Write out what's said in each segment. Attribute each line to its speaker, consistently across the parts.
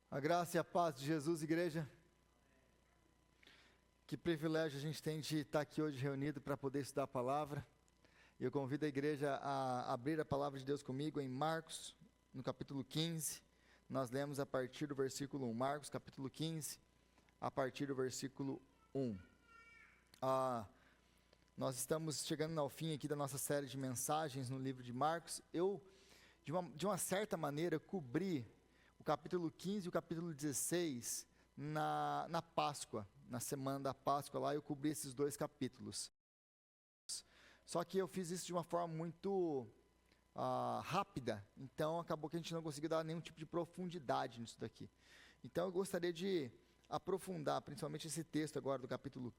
Speaker 1: A graça e a paz de Jesus, igreja. Que privilégio a gente tem de estar aqui hoje reunido para poder estudar a palavra. Eu convido a igreja a abrir a palavra de Deus comigo em Marcos, no capítulo 15. Nós lemos a partir do versículo 1. Marcos, capítulo 15, a partir do versículo 1. Nós estamos chegando ao fim aqui da nossa série de mensagens no livro de Marcos. Eu, de uma certa maneira, cobri o capítulo 15 e o capítulo 16 na Páscoa, na semana da Páscoa lá, eu cobri esses dois capítulos. Só que eu fiz isso de uma forma muito rápida, então acabou que a gente não conseguiu dar nenhum tipo de profundidade nisso daqui. Então eu gostaria de aprofundar, principalmente esse texto agora do capítulo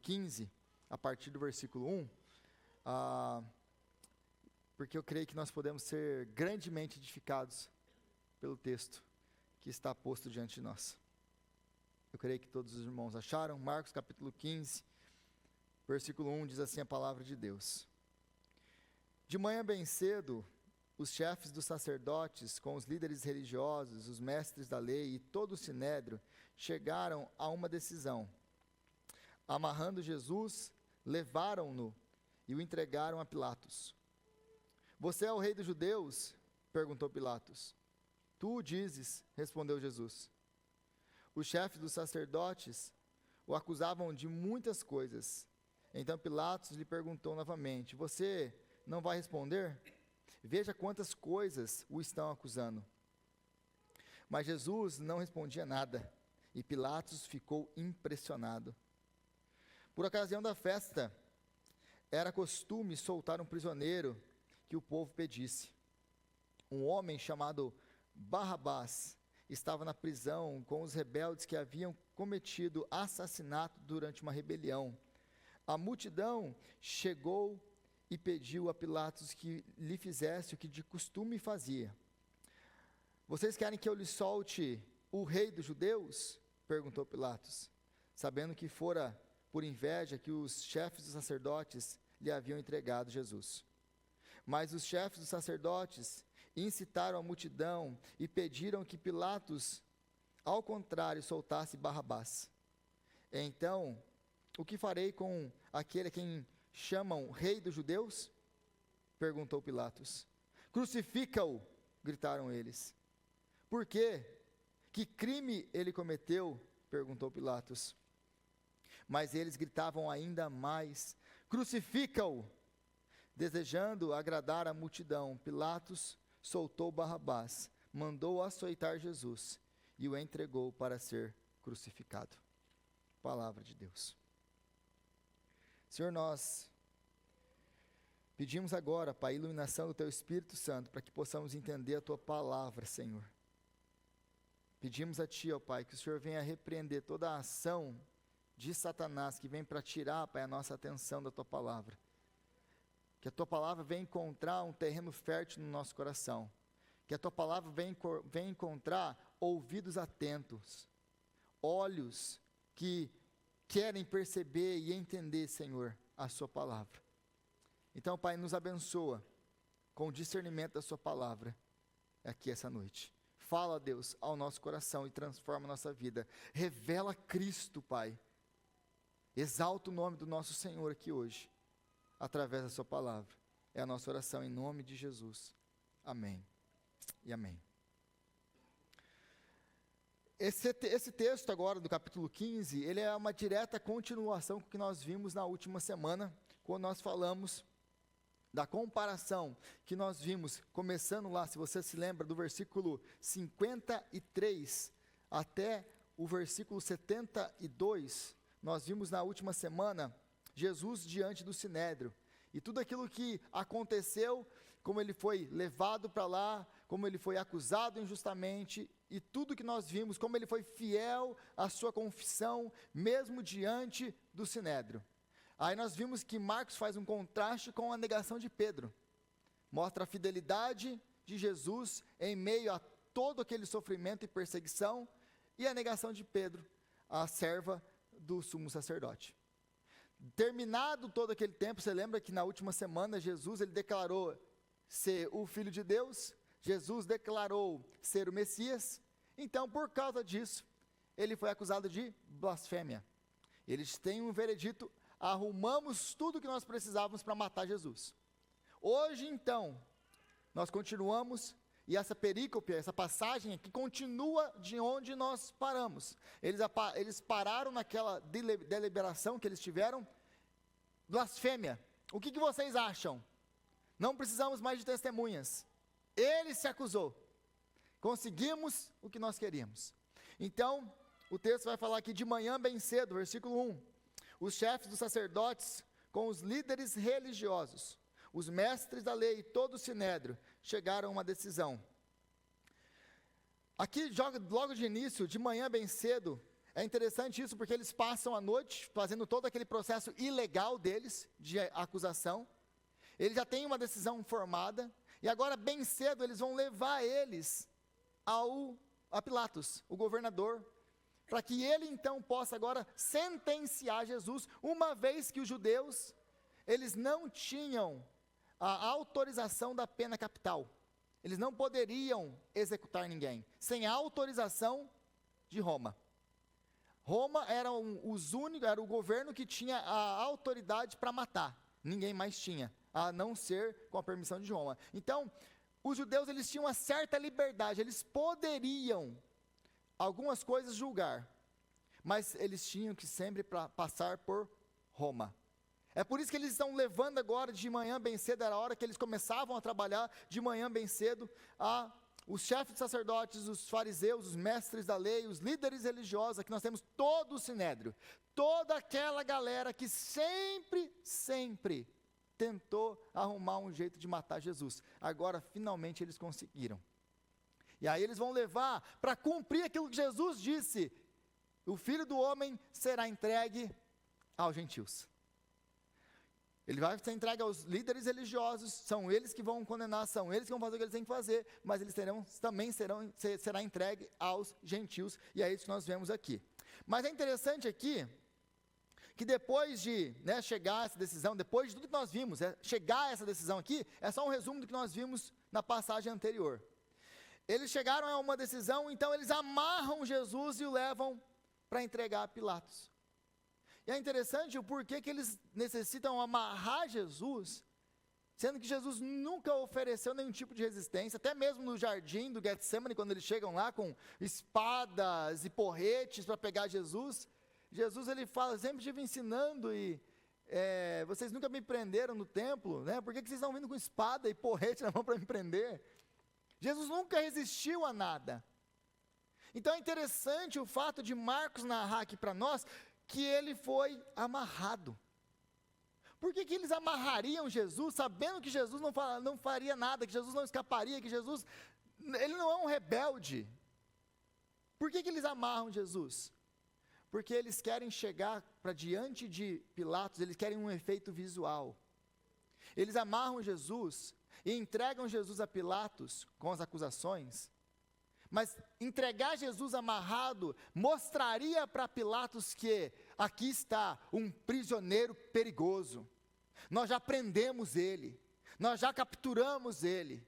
Speaker 1: 15, a partir do versículo 1, porque eu creio que nós podemos ser grandemente edificados pelo texto que está posto diante de nós. Eu creio que todos os irmãos acharam. Marcos capítulo 15, versículo 1, diz assim a palavra de Deus. De manhã bem cedo, os chefes dos sacerdotes, com os líderes religiosos, os mestres da lei e todo o sinédrio, chegaram a uma decisão. Amarrando Jesus, levaram-no e o entregaram a Pilatos. Você é o rei dos judeus? Perguntou Pilatos. Tu o dizes, respondeu Jesus. Os chefes dos sacerdotes o acusavam de muitas coisas. Então Pilatos lhe perguntou novamente, você não vai responder? Veja quantas coisas o estão acusando. Mas Jesus não respondia nada, e Pilatos ficou impressionado. Por ocasião da festa, era costume soltar um prisioneiro que o povo pedisse. Um homem chamado Barrabás estava na prisão com os rebeldes que haviam cometido assassinato durante uma rebelião. A multidão chegou e pediu a Pilatos que lhe fizesse o que de costume fazia. Vocês querem que eu lhe solte o rei dos judeus? Perguntou Pilatos, sabendo que fora por inveja que os chefes dos sacerdotes lhe haviam entregado Jesus. Mas os chefes dos sacerdotes incitaram a multidão e pediram que Pilatos, ao contrário, soltasse Barrabás. Então, o que farei com aquele a quem chamam rei dos judeus? Perguntou Pilatos. Crucifica-o, gritaram eles. Por quê? Que crime ele cometeu? Perguntou Pilatos. Mas eles gritavam ainda mais, crucifica-o! Desejando agradar a multidão, Pilatos soltou Barrabás, mandou açoitar Jesus e o entregou para ser crucificado. Palavra de Deus. Senhor, nós pedimos agora, Pai, a iluminação do Teu Espírito Santo, para que possamos entender a Tua palavra, Senhor. Pedimos a Ti, ó Pai, que o Senhor venha repreender toda a ação de Satanás que vem para tirar, Pai, a nossa atenção da Tua palavra. Que a Tua palavra venha encontrar um terreno fértil no nosso coração. Que a Tua palavra venha encontrar ouvidos atentos, olhos que querem perceber e entender, Senhor, a Sua palavra. Então, Pai, nos abençoa com o discernimento da Sua palavra aqui essa noite. Fala, Deus, ao nosso coração e transforma a nossa vida. Revela Cristo, Pai. Exalta o nome do nosso Senhor aqui hoje, através da Sua palavra. É a nossa oração em nome de Jesus. Amém e amém. Esse texto agora do capítulo 15, ele é uma direta continuação com o que nós vimos na última semana, quando nós falamos da comparação que nós vimos, começando lá, se você se lembra, do versículo 53 até o versículo 72, nós vimos na última semana Jesus diante do sinédrio, e tudo aquilo que aconteceu, como ele foi levado para lá, como ele foi acusado injustamente, e tudo que nós vimos, como ele foi fiel à sua confissão, mesmo diante do sinédrio. Aí nós vimos que Marcos faz um contraste com a negação de Pedro, mostra a fidelidade de Jesus em meio a todo aquele sofrimento e perseguição, e a negação de Pedro, a serva do sumo sacerdote. Terminado todo aquele tempo, você lembra que na última semana Jesus ele declarou ser o Filho de Deus, Jesus declarou ser o Messias, Então, por causa disso, ele foi acusado de blasfêmia. Eles têm um veredito: arrumamos tudo que nós precisávamos para matar Jesus. Hoje, então, nós continuamos, e essa perícope, essa passagem aqui, continua de onde nós paramos. Eles pararam naquela deliberação que eles tiveram, blasfêmia. O que vocês acham? Não precisamos mais de testemunhas. Ele se acusou. Conseguimos o que nós queríamos. Então, o texto vai falar aqui: de manhã bem cedo, versículo 1. Os chefes dos sacerdotes, com os líderes religiosos, os mestres da lei e todo o sinédrio, chegaram a uma decisão. Aqui, logo de início, de manhã bem cedo, é interessante isso, porque eles passam a noite fazendo todo aquele processo ilegal deles, de acusação. Eles já têm uma decisão formada, e agora bem cedo eles vão levar eles a Pilatos, o governador, para que ele então possa agora sentenciar Jesus, uma vez que os judeus, eles não tinham a autorização da pena capital. Eles não poderiam executar ninguém sem a autorização de Roma. Roma era o governo que tinha a autoridade para matar. Ninguém mais tinha, a não ser com a permissão de Roma. Então, os judeus, eles tinham uma certa liberdade, eles poderiam algumas coisas julgar, mas eles tinham que sempre passar por Roma. É por isso que eles estão levando agora de manhã bem cedo, era a hora que eles começavam a trabalhar, de manhã bem cedo, os chefes de sacerdotes, os fariseus, os mestres da lei, os líderes religiosos. Aqui nós temos todo o sinédrio, toda aquela galera que sempre tentou arrumar um jeito de matar Jesus. Agora, finalmente, eles conseguiram. E aí eles vão levar para cumprir aquilo que Jesus disse: o Filho do Homem será entregue aos gentios. Ele vai ser entregue aos líderes religiosos, são eles que vão condenar, são eles que vão fazer o que eles têm que fazer, mas eles será entregue aos gentios, e é isso que nós vemos aqui. Mas é interessante aqui, que depois de chegar a essa decisão, depois de tudo que nós vimos, chegar a essa decisão aqui, é só um resumo do que nós vimos na passagem anterior. Eles chegaram a uma decisão, então eles amarram Jesus e o levam para entregar a Pilatos. E é interessante o porquê que eles necessitam amarrar Jesus, sendo que Jesus nunca ofereceu nenhum tipo de resistência, até mesmo no jardim do Getsemane, quando eles chegam lá com espadas e porretes para pegar Jesus, ele fala: sempre estive ensinando e vocês nunca me prenderam no templo, por que vocês estão vindo com espada e porrete na mão para me prender? Jesus nunca resistiu a nada. Então é interessante o fato de Marcos narrar aqui para nós, que ele foi amarrado. Por que eles amarrariam Jesus, sabendo que Jesus não faria nada, que Jesus não escaparia, que Jesus, ele não é um rebelde? Por que eles amarram Jesus? Porque eles querem chegar para diante de Pilatos, eles querem um efeito visual. Eles amarram Jesus e entregam Jesus a Pilatos com as acusações, mas entregar Jesus amarrado mostraria para Pilatos que aqui está um prisioneiro perigoso. Nós já prendemos ele, nós já capturamos ele.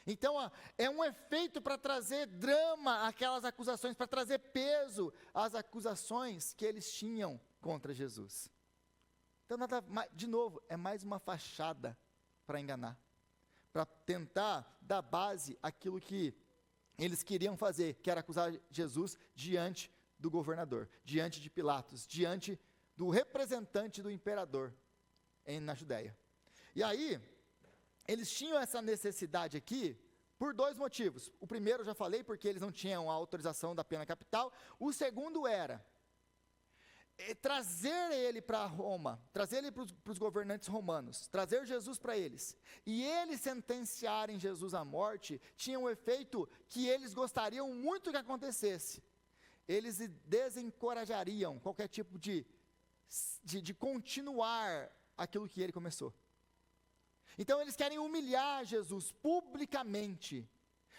Speaker 1: Então é um efeito para trazer drama àquelas acusações, para trazer peso às acusações que eles tinham contra Jesus. Então, de novo, é mais uma fachada para enganar, para tentar dar base àquilo que eles queriam fazer, que era acusar Jesus diante do governador, diante de Pilatos, diante do representante do imperador na Judéia. E aí, eles tinham essa necessidade aqui por dois motivos. O primeiro eu já falei, porque eles não tinham a autorização da pena capital. O segundo era trazer ele para Roma, trazer ele para os governantes romanos, trazer Jesus para eles, e eles sentenciarem Jesus à morte, tinha um efeito que eles gostariam muito que acontecesse. Eles desencorajariam qualquer tipo de continuar aquilo que ele começou. Então eles querem humilhar Jesus publicamente,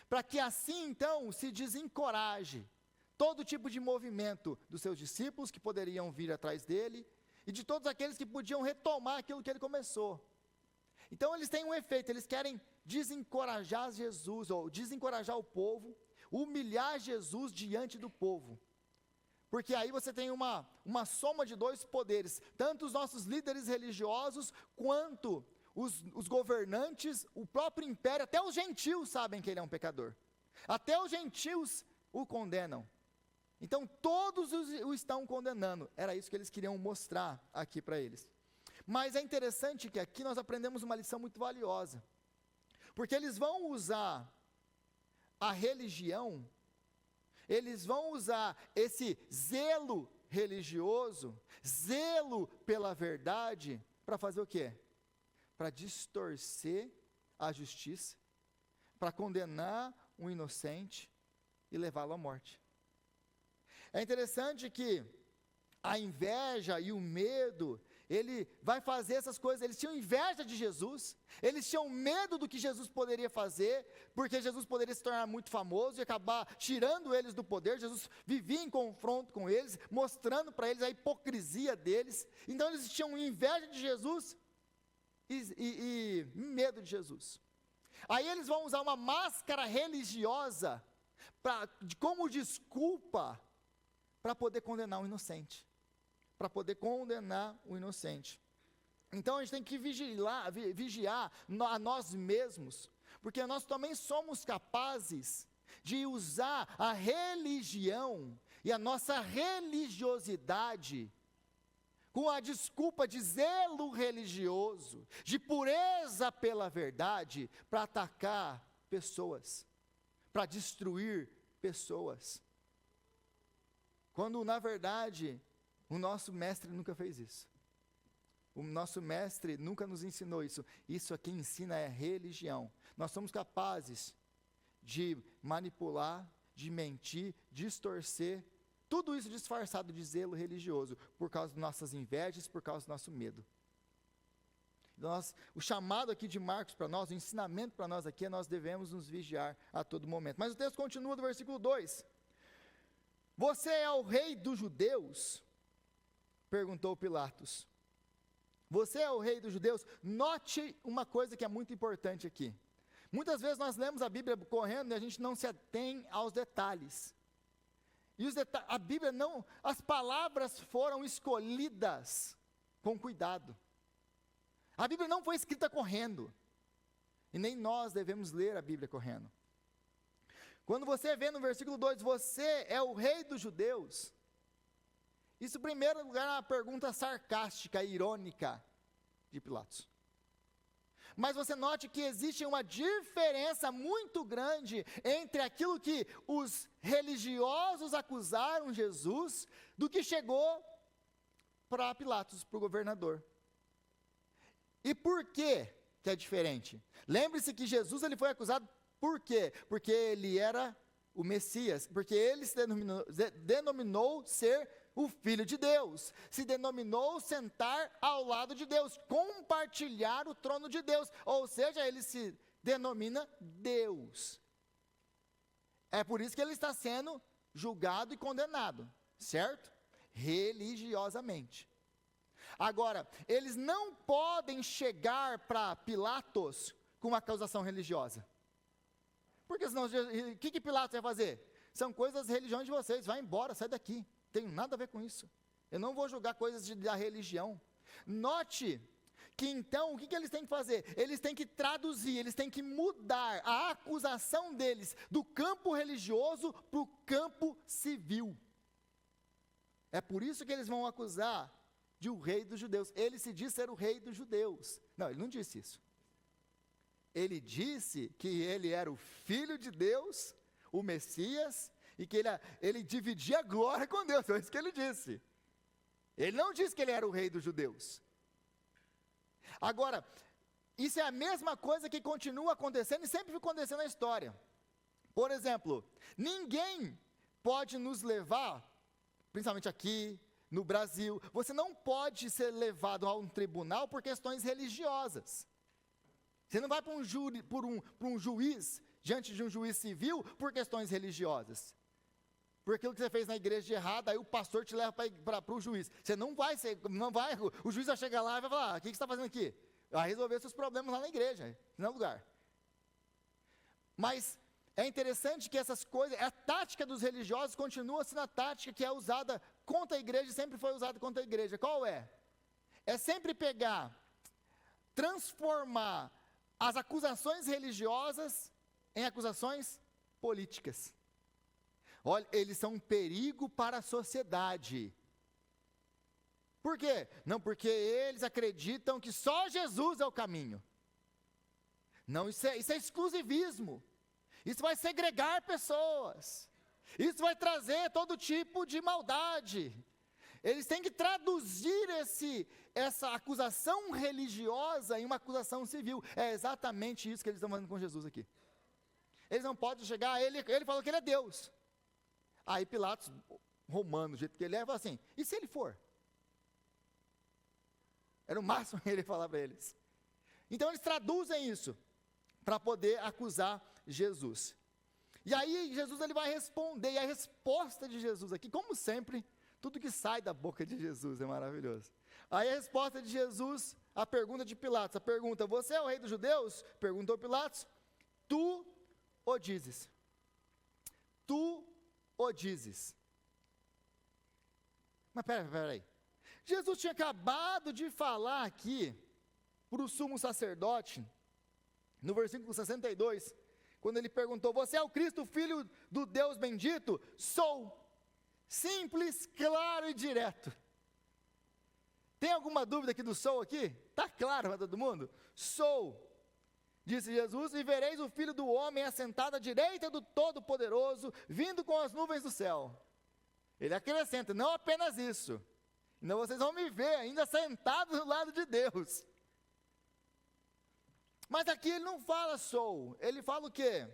Speaker 1: para que assim então se desencoraje todo tipo de movimento dos seus discípulos que poderiam vir atrás dele, e de todos aqueles que podiam retomar aquilo que ele começou. Então eles têm um efeito, eles querem desencorajar Jesus, ou desencorajar o povo, humilhar Jesus diante do povo. Porque aí você tem uma soma de dois poderes, tanto os nossos líderes religiosos, quanto os governantes, o próprio império, até os gentios sabem que ele é um pecador. Até os gentios o condenam. Então todos o estão condenando. Era isso que eles queriam mostrar aqui para eles. Mas é interessante que aqui nós aprendemos uma lição muito valiosa. Porque eles vão usar a religião, eles vão usar esse zelo religioso, zelo pela verdade, para fazer o quê? Para distorcer a justiça, para condenar um inocente e levá-lo à morte. É interessante que a inveja e o medo, ele vai fazer essas coisas. Eles tinham inveja de Jesus, eles tinham medo do que Jesus poderia fazer, porque Jesus poderia se tornar muito famoso e acabar tirando eles do poder. Jesus vivia em confronto com eles, mostrando para eles a hipocrisia deles. Então eles tinham inveja de Jesus e medo de Jesus. Aí eles vão usar uma máscara religiosa como desculpa para poder condenar o inocente. Para poder condenar o inocente. Então a gente tem que vigiar a nós mesmos, porque nós também somos capazes de usar a religião e a nossa religiosidade com a desculpa de zelo religioso, de pureza pela verdade, para atacar pessoas, para destruir pessoas. Quando na verdade o nosso mestre nunca fez isso. O nosso mestre nunca nos ensinou isso. Isso aqui ensina é religião. Nós somos capazes de manipular, de mentir, distorcer, tudo isso disfarçado de zelo religioso, por causa das nossas invejas, por causa do nosso medo. O chamado aqui de Marcos para nós, o ensinamento para nós aqui é nós devemos nos vigiar a todo momento. Mas o texto continua do versículo 2. Você é o rei dos judeus? Perguntou Pilatos. Você é o rei dos judeus? Note uma coisa que é muito importante aqui. Muitas vezes nós lemos a Bíblia correndo e a gente não se atém aos detalhes. E a Bíblia não, as palavras foram escolhidas com cuidado. A Bíblia não foi escrita correndo. E nem nós devemos ler a Bíblia correndo. Quando você vê no versículo 2, você é o rei dos judeus. Isso, em primeiro lugar, é uma pergunta sarcástica, irônica de Pilatos. Mas você note que existe uma diferença muito grande entre aquilo que os religiosos acusaram Jesus, do que chegou para Pilatos, para o governador. E por que é diferente? Lembre-se que Jesus ele foi acusado por quê? Porque ele era o Messias, porque ele se denominou ser o Filho de Deus, se denominou sentar ao lado de Deus, compartilhar o trono de Deus, ou seja, ele se denomina Deus. É por isso que ele está sendo julgado e condenado, certo? Religiosamente. Agora, eles não podem chegar para Pilatos com uma acusação religiosa. Porque senão, o que Pilatos vai fazer? São coisas das religiões de vocês, vai embora, sai daqui. Tem nada a ver com isso. Eu não vou julgar coisas da religião. Note que então, o que eles têm que fazer? Eles têm que traduzir, eles têm que mudar a acusação deles do campo religioso para o campo civil. É por isso que eles vão acusar de o rei dos judeus. Ele se diz ser o rei dos judeus. Não, ele não disse isso. Ele disse que ele era o Filho de Deus, o Messias, e que ele dividia a glória com Deus. Foi isso que ele disse. Ele não disse que ele era o rei dos judeus. Agora, isso é a mesma coisa que continua acontecendo e sempre acontecendo na história. Por exemplo, ninguém pode nos levar, principalmente aqui no Brasil, você não pode ser levado a um tribunal por questões religiosas. Você não vai para um juiz, diante de um juiz civil, por questões religiosas. Por aquilo que você fez na igreja de errado, aí o pastor te leva para o juiz. Você não vai, o juiz vai chegar lá e vai falar, o que você está fazendo aqui? Vai resolver seus problemas lá na igreja, não é lugar. Mas é interessante que essas coisas, a tática dos religiosos continua sendo a tática que é usada contra a igreja, sempre foi usada contra a igreja. Qual é? É sempre pegar, transformar as acusações religiosas em acusações políticas. Olha, eles são um perigo para a sociedade. Por quê? Não, porque eles acreditam que só Jesus é o caminho. Não, isso é exclusivismo. Isso vai segregar pessoas. Isso vai trazer todo tipo de maldade. Eles têm que traduzir essa acusação religiosa em uma acusação civil. É exatamente isso que eles estão fazendo com Jesus aqui. Eles não podem chegar, ele falou que ele é Deus. Aí Pilatos, romano, do jeito que ele é, fala assim, e se ele for? Era o máximo que ele falava para eles. Então eles traduzem isso, para poder acusar Jesus. E aí Jesus ele vai responder, e a resposta de Jesus aqui, como sempre, tudo que sai da boca de Jesus é maravilhoso. Aí a resposta de Jesus, a pergunta de Pilatos, a pergunta, você é o rei dos judeus? Perguntou Pilatos, tu o dizes. Tu o dizes. Mas peraí. Jesus tinha acabado de falar aqui, para o sumo sacerdote, no versículo 62, quando ele perguntou, você é o Cristo, filho do Deus bendito? Sou. Simples, claro e direto. Tem alguma dúvida aqui do sou aqui? Está claro para todo mundo? Sou. Disse Jesus, e vereis o Filho do Homem assentado à direita do Todo-Poderoso, vindo com as nuvens do céu. Ele acrescenta, não apenas isso, não vocês vão me ver ainda sentado do lado de Deus. Mas aqui ele não fala sou, ele fala o quê?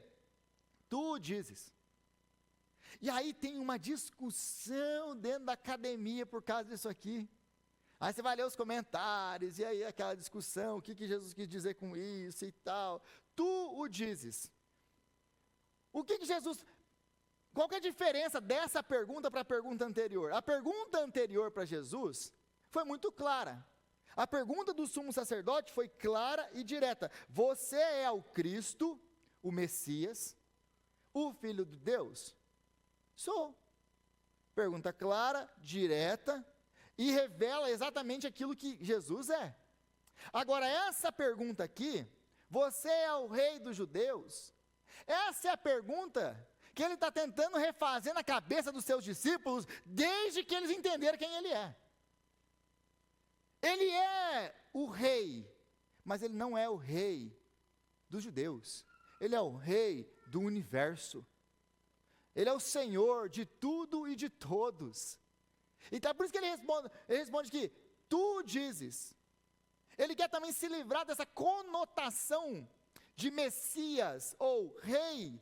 Speaker 1: Tu dizes. E aí tem uma discussão dentro da academia por causa disso aqui. Aí você vai ler os comentários, e aí aquela discussão, o que Jesus quis dizer com isso e tal. Tu o dizes. O que Jesus... Qual que é a diferença dessa pergunta para a pergunta anterior? A pergunta anterior para Jesus foi muito clara. A pergunta do sumo sacerdote foi clara e direta. Você é o Cristo, o Messias, o Filho de Deus? Sou. Pergunta clara, direta, e revela exatamente aquilo que Jesus é. Agora, essa pergunta aqui, você é o rei dos judeus? Essa é a pergunta que ele está tentando refazer na cabeça dos seus discípulos, desde que eles entenderam quem ele é. Ele é o rei, mas ele não é o rei dos judeus. Ele é o rei do universo. Ele é o Senhor de tudo e de todos. Então é por isso que ele responde que tu dizes. Ele quer também se livrar dessa conotação de Messias ou rei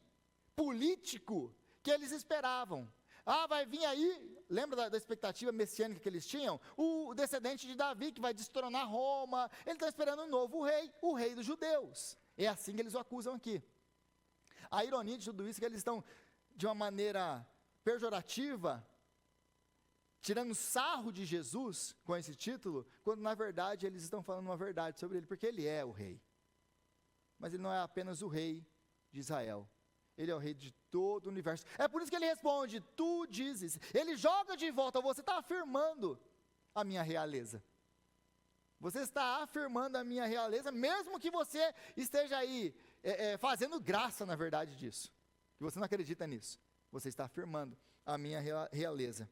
Speaker 1: político que eles esperavam. Ah, vai vir aí, lembra da expectativa messiânica que eles tinham? O descendente de Davi que vai destronar Roma. Ele está esperando um novo rei, o rei dos judeus. É assim que eles o acusam aqui. A ironia de tudo isso é que eles estão, de uma maneira pejorativa, tirando sarro de Jesus com esse título, quando na verdade eles estão falando uma verdade sobre ele, porque ele é o rei. Mas ele não é apenas o rei de Israel. Ele é o rei de todo o universo. É por isso que ele responde, tu dizes. Ele joga de volta, você está afirmando a minha realeza. Você está afirmando a minha realeza, mesmo que você esteja aí fazendo graça, na verdade, disso. Que você não acredita nisso. Você está afirmando a minha realeza.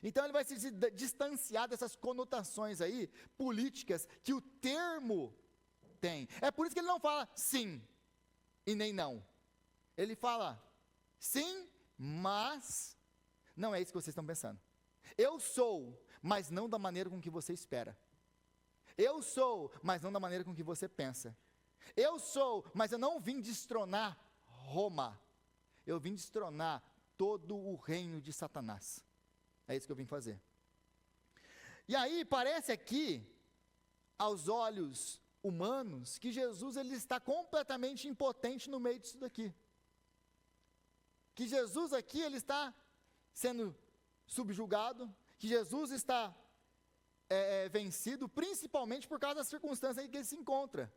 Speaker 1: Então ele vai se distanciar dessas conotações aí, políticas, que o termo tem. É por isso que ele não fala sim e nem não. Ele fala, sim, mas não é isso que vocês estão pensando. Eu sou, mas não da maneira com que você espera. Eu sou, mas não da maneira com que você pensa. Eu sou, mas eu não vim destronar Roma. Eu vim destronar todo o reino de Satanás. É isso que eu vim fazer. E aí parece aqui, aos olhos humanos, que Jesus ele está completamente impotente no meio disso daqui. Que Jesus aqui, ele está sendo subjugado, que Jesus está vencido, principalmente por causa da circunstância em que ele se encontra.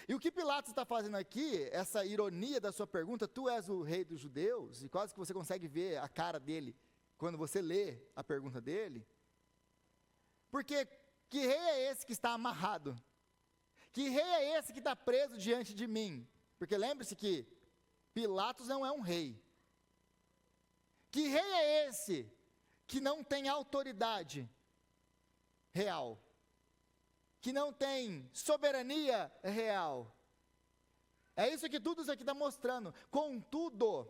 Speaker 1: E o que Pilatos está fazendo aqui, essa ironia da sua pergunta, tu és o rei dos judeus, e quase que você consegue ver a cara dele quando você lê a pergunta dele, porque que rei é esse que está amarrado? Que rei é esse que está preso diante de mim? Porque lembre-se que Pilatos não é um rei. Que rei é esse que não tem autoridade real? Que não tem soberania real? É isso que tudo isso aqui está mostrando. Contudo,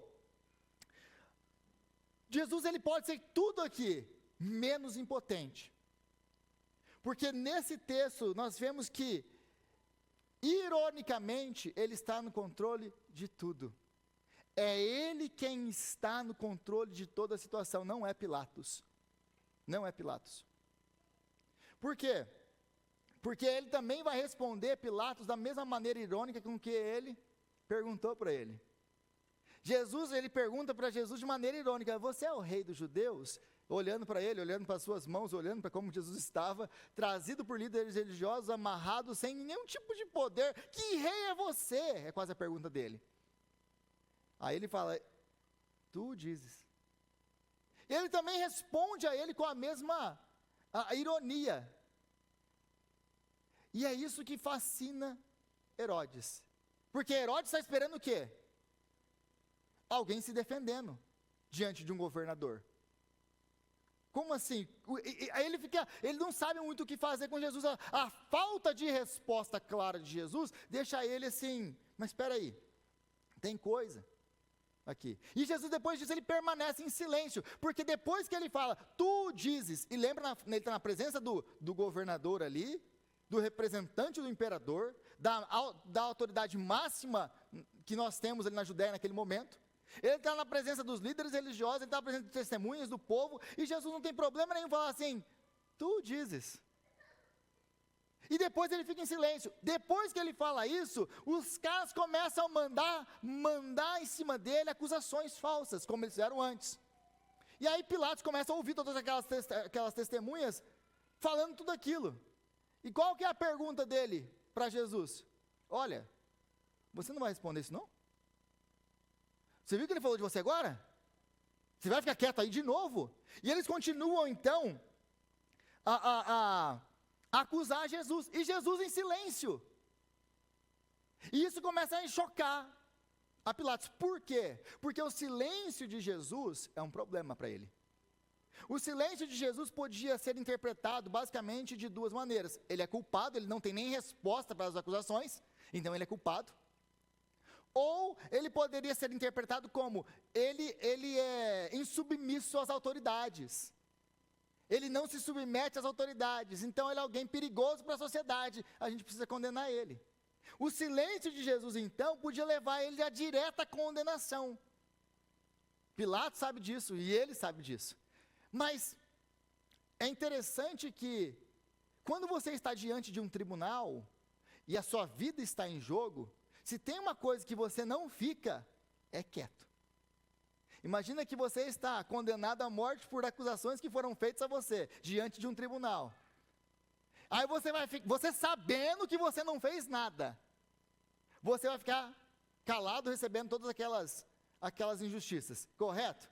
Speaker 1: Jesus ele pode ser tudo aqui, menos impotente. Porque nesse texto nós vemos que, ironicamente, ele está no controle de tudo. É ele quem está no controle de toda a situação, não é Pilatos. Não é Pilatos. Por quê? Porque ele também vai responder Pilatos da mesma maneira irônica com que ele perguntou para ele. Jesus, ele pergunta para Jesus de maneira irônica: você é o rei dos judeus? Olhando para ele, olhando para suas mãos, olhando para como Jesus estava, trazido por líderes religiosos, amarrado, sem nenhum tipo de poder. Que rei é você? É quase a pergunta dele. Aí ele fala: tu dizes. Ele também responde a ele com a mesma ironia. E é isso que fascina Herodes. Porque Herodes está esperando o quê? Alguém se defendendo diante de um governador. Como assim? Aí ele não sabe muito o que fazer com Jesus. A falta de resposta clara de Jesus deixa ele assim: mas espera aí, tem coisa aqui. E Jesus, depois disso, ele permanece em silêncio, porque depois que ele fala, tu dizes, e lembra, ele está na presença do governador ali, do representante do imperador, da autoridade máxima que nós temos ali na Judéia naquele momento. Ele está na presença dos líderes religiosos, ele está na presença de testemunhas do povo, e Jesus não tem problema nenhum falar assim: tu dizes. E depois ele fica em silêncio. Depois que ele fala isso, os caras começam a mandar em cima dele acusações falsas, como eles fizeram antes. E aí Pilatos começa a ouvir todas aquelas testemunhas, falando tudo aquilo. E qual que é a pergunta dele para Jesus? Olha, você não vai responder isso não? Você viu o que ele falou de você agora? Você vai ficar quieto aí de novo? E eles continuam então a acusar Jesus, e Jesus em silêncio. E isso começa a chocar a Pilatos. Por quê? Porque o silêncio de Jesus é um problema para ele. O silêncio de Jesus podia ser interpretado basicamente de duas maneiras. Ele é culpado, ele não tem nem resposta para as acusações, então ele é culpado. Ou ele poderia ser interpretado como ele é insubmisso às autoridades. Ele não se submete às autoridades, então ele é alguém perigoso para a sociedade, a gente precisa condenar ele. O silêncio de Jesus, então, podia levar ele à direta condenação. Pilatos sabe disso, e ele sabe disso. Mas é interessante que, quando você está diante de um tribunal, e a sua vida está em jogo, se tem uma coisa que você não fica, é quieto. Imagina que você está condenado à morte por acusações que foram feitas a você, diante de um tribunal. Aí você sabendo que você não fez nada, você vai ficar calado recebendo todas aquelas injustiças, correto?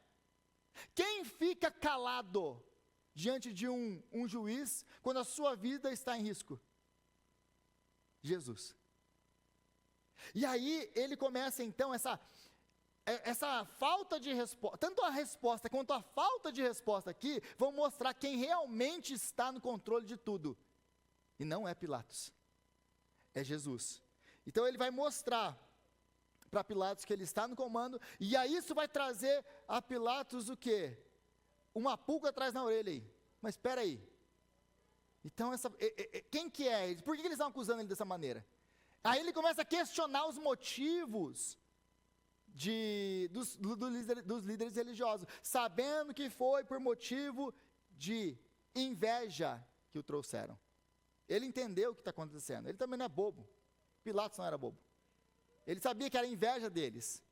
Speaker 1: Quem fica calado diante de um juiz quando a sua vida está em risco? Jesus. E aí ele começa então essa falta de resposta, tanto a resposta quanto a falta de resposta aqui, vão mostrar quem realmente está no controle de tudo. E não é Pilatos, é Jesus. Então ele vai mostrar para Pilatos que ele está no comando, e aí isso vai trazer a Pilatos o quê? Uma pulga atrás na orelha aí. Mas espera aí. Então quem que é ele? Por que eles estão acusando ele dessa maneira? Aí ele começa a questionar os motivos dos líderes religiosos, sabendo que foi por motivo de inveja que o trouxeram. Ele entendeu o que está acontecendo, ele também não é bobo. Pilatos não era bobo. Ele sabia que era inveja deles.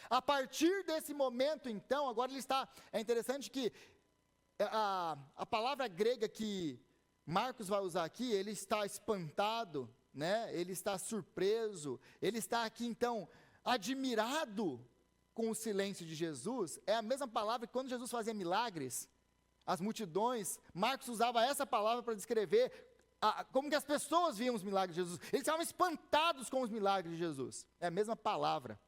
Speaker 1: A partir desse momento, então, agora ele está... É interessante que a palavra grega que Marcos vai usar aqui, ele está espantado, né? Ele está surpreso, ele está aqui então admirado com o silêncio de Jesus. É a mesma palavra que quando Jesus fazia milagres, as multidões, Marcos usava essa palavra para descrever como que as pessoas viam os milagres de Jesus. Eles estavam espantados com os milagres de Jesus. É a mesma palavra,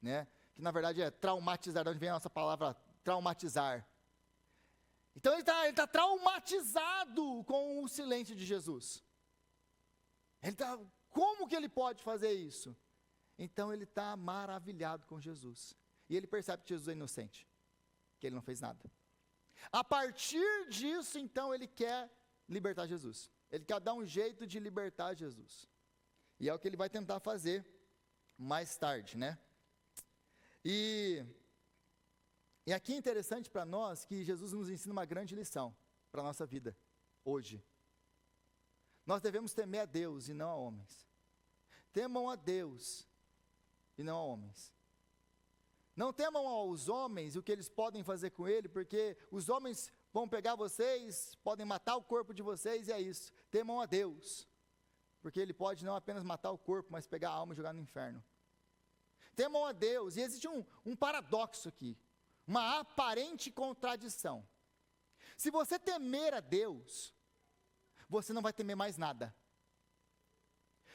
Speaker 1: né? Que na verdade é traumatizar, de onde vem a nossa palavra traumatizar. Então ele está traumatizado com o silêncio de Jesus. Como que ele pode fazer isso? Então ele está maravilhado com Jesus. E ele percebe que Jesus é inocente, que ele não fez nada. A partir disso, então, ele quer libertar Jesus. Ele quer dar um jeito de libertar Jesus. E é o que ele vai tentar fazer mais tarde, né? E aqui é interessante para nós que Jesus nos ensina uma grande lição para a nossa vida, hoje. Nós devemos temer a Deus e não a homens. Temam a Deus e não a homens. Não temam aos homens e o que eles podem fazer com ele, porque os homens vão pegar vocês, podem matar o corpo de vocês e é isso. Temam a Deus, porque ele pode não apenas matar o corpo, mas pegar a alma e jogar no inferno. Temam a Deus, e existe um paradoxo aqui, uma aparente contradição. Se você temer a Deus, você não vai temer mais nada.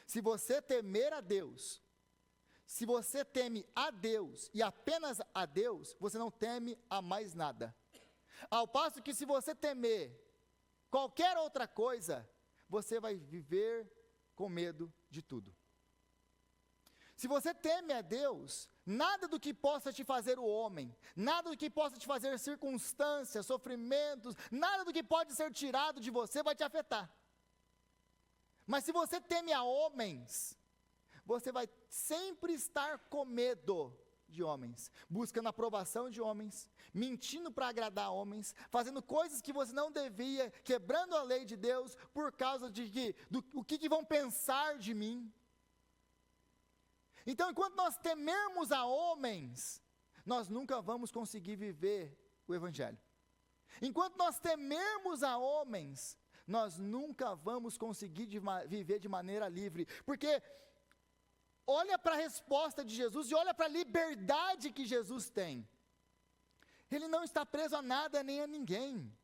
Speaker 1: Se você temer a Deus, se você teme a Deus e apenas a Deus, você não teme a mais nada. Ao passo que se você temer qualquer outra coisa, você vai viver com medo de tudo. Se você teme a Deus, nada do que possa te fazer o homem, nada do que possa te fazer circunstâncias, sofrimentos, nada do que pode ser tirado de você vai te afetar. Mas se você teme a homens, você vai sempre estar com medo de homens, buscando a aprovação de homens, mentindo para agradar homens, fazendo coisas que você não devia, quebrando a lei de Deus, por causa o que vão pensar de mim. Então, enquanto nós temermos a homens, nós nunca vamos conseguir viver o Evangelho. Enquanto nós temermos a homens, nós nunca vamos conseguir viver de maneira livre, porque olha para a resposta de Jesus e olha para a liberdade que Jesus tem. Ele não está preso a nada nem a ninguém.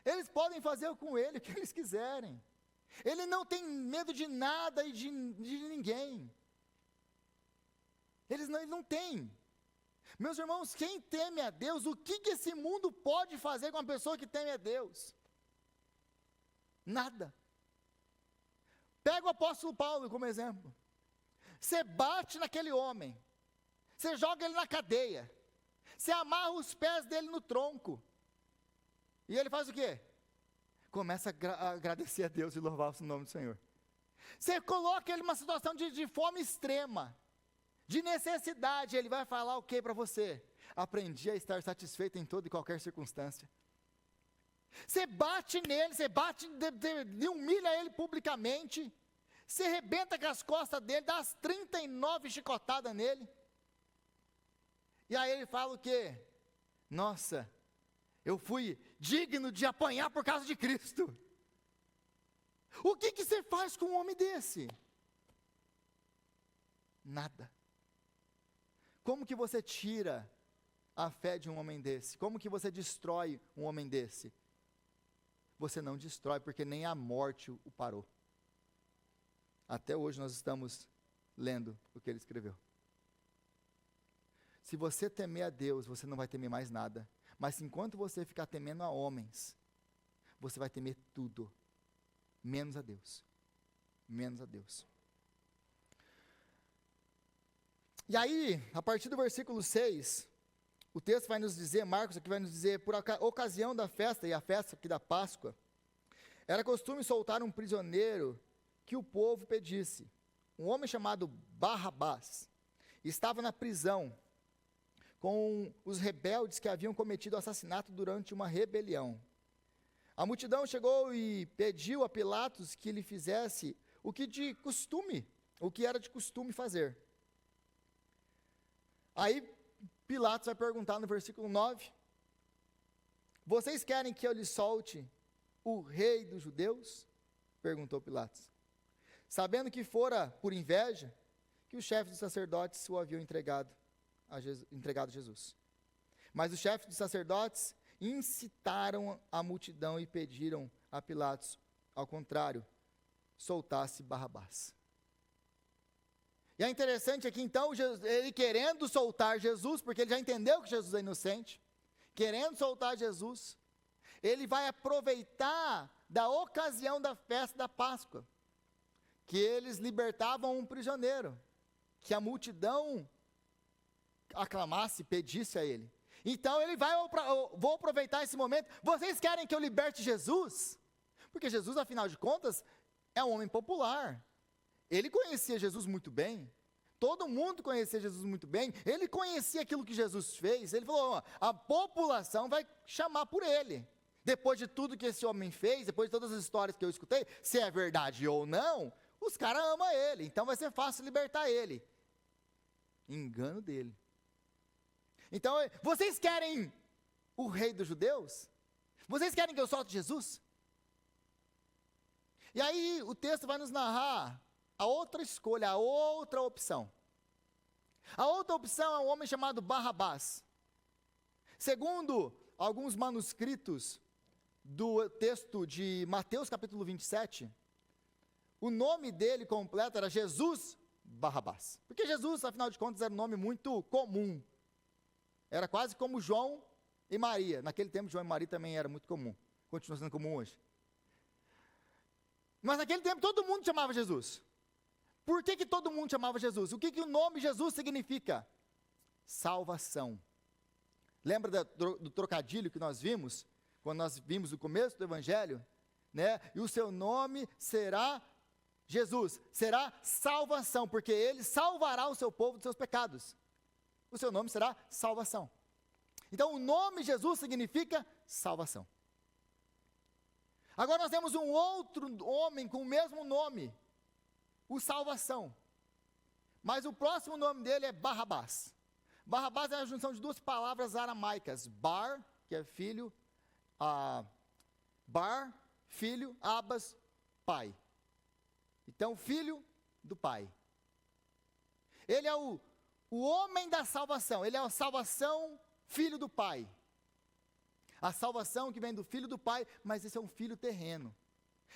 Speaker 1: Eles podem fazer com ele o que eles quiserem. Ele não tem medo de nada e de ninguém. Ele não tem. Meus irmãos, quem teme a Deus, o que esse mundo pode fazer com uma pessoa que teme a Deus? Nada. Pega o apóstolo Paulo como exemplo. Você bate naquele homem, você joga ele na cadeia, você amarra os pés dele no tronco, e ele faz o quê? Começa a agradecer a Deus e louvar o nome do Senhor. Você coloca ele numa situação de fome extrema, de necessidade, ele vai falar o que para você? Aprendi a estar satisfeito em toda e qualquer circunstância. Você bate nele, você humilha ele publicamente, você arrebenta com as costas dele, dá as 39 chicotadas nele. E aí ele fala o quê? Nossa, eu fui digno de apanhar por causa de Cristo. O que você faz com um homem desse? Nada. Como que você tira a fé de um homem desse? Como que você destrói um homem desse? Você não destrói, porque nem a morte o parou. Até hoje nós estamos lendo o que ele escreveu. Se você temer a Deus, você não vai temer mais nada. Mas enquanto você ficar temendo a homens, você vai temer tudo, menos a Deus. Menos a Deus. E aí, a partir do versículo 6, o texto vai nos dizer, Marcos aqui vai nos dizer, por ocasião da festa, e a festa aqui da Páscoa, era costume soltar um prisioneiro que o povo pedisse. Um homem chamado Barrabás estava na prisão com os rebeldes que haviam cometido assassinato durante uma rebelião. A multidão chegou e pediu a Pilatos que lhe fizesse o que era de costume fazer. Aí Pilatos vai perguntar no versículo 9: vocês querem que eu lhe solte o rei dos judeus? Perguntou Pilatos. sabendo que fora por inveja, que os chefes dos sacerdotes o haviam entregado a Jesus. Mas os chefes dos sacerdotes incitaram a multidão e pediram a Pilatos, ao contrário, soltasse Barrabás. E é interessante aqui então, ele querendo soltar Jesus, porque ele já entendeu que Jesus é inocente, querendo soltar Jesus, ele vai aproveitar da ocasião da festa da Páscoa, que eles libertavam um prisioneiro, que a multidão aclamasse, pedisse a ele. Então ele vai, vou aproveitar esse momento, vocês querem que eu liberte Jesus? Porque Jesus, afinal de contas, é um homem popular, ele conhecia Jesus muito bem, todo mundo conhecia Jesus muito bem, ele conhecia aquilo que Jesus fez, ele falou, a população vai chamar por ele, depois de tudo que esse homem fez, depois de todas as histórias que eu escutei, se é verdade ou não, os caras amam ele, então vai ser fácil libertar ele. Engano dele. Então, vocês querem o rei dos judeus? Vocês querem que eu solte Jesus? E aí o texto vai nos narrar a outra escolha, a outra opção. A outra opção é um homem chamado Barrabás. Segundo alguns manuscritos do texto de Mateus capítulo 27, o nome dele completo era Jesus Barrabás. Porque Jesus, afinal de contas, era um nome muito comum. Era quase como João e Maria. Naquele tempo, João e Maria também era muito comum. Continua sendo comum hoje. Mas naquele tempo, todo mundo chamava Jesus. Por que todo mundo chamava Jesus? O que o nome Jesus significa? Salvação. Lembra do trocadilho que nós vimos? Quando nós vimos o começo do Evangelho? Né? E o seu nome será Jesus. Será salvação, porque ele salvará o seu povo dos seus pecados. O seu nome será salvação. Então o nome Jesus significa salvação. Agora nós temos um outro homem com o mesmo nome, o Salvação. Mas o próximo nome dele é Barrabás. Barrabás é a junção de duas palavras aramaicas. Bar, que é filho, filho, Abas, pai. Então, filho do pai. Ele é o homem da salvação, ele é a salvação, filho do pai. A salvação que vem do filho do pai, mas esse é um filho terreno.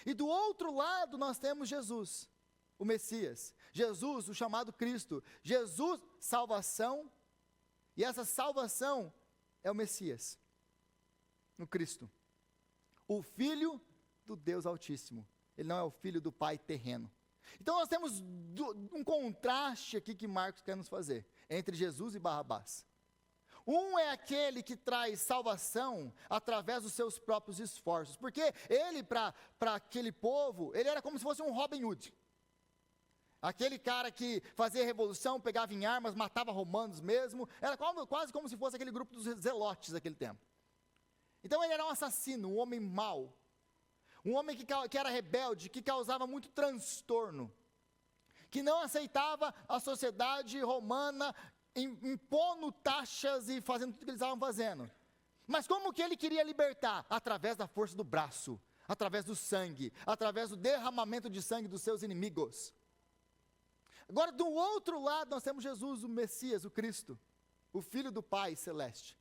Speaker 1: E do outro lado nós temos Jesus, o Messias. Jesus, o chamado Cristo. Jesus, salvação. E essa salvação é o Messias, o Cristo. O filho do Deus Altíssimo. Ele não é o filho do pai terreno. Então nós temos um contraste aqui que Marcos quer nos fazer, entre Jesus e Barrabás. Um é aquele que traz salvação através dos seus próprios esforços, porque ele, para aquele povo, ele era como se fosse um Robin Hood. Aquele cara que fazia revolução, pegava em armas, matava romanos mesmo, era quase como se fosse aquele grupo dos zelotes daquele tempo. Então ele era um assassino, um homem mau, um homem que era rebelde, que causava muito transtorno, que não aceitava a sociedade romana, impondo taxas e fazendo tudo que eles estavam fazendo. Mas como que ele queria libertar? Através da força do braço, através do sangue, através do derramamento de sangue dos seus inimigos. Agora, do outro lado, nós temos Jesus, o Messias, o Cristo, o Filho do Pai Celeste.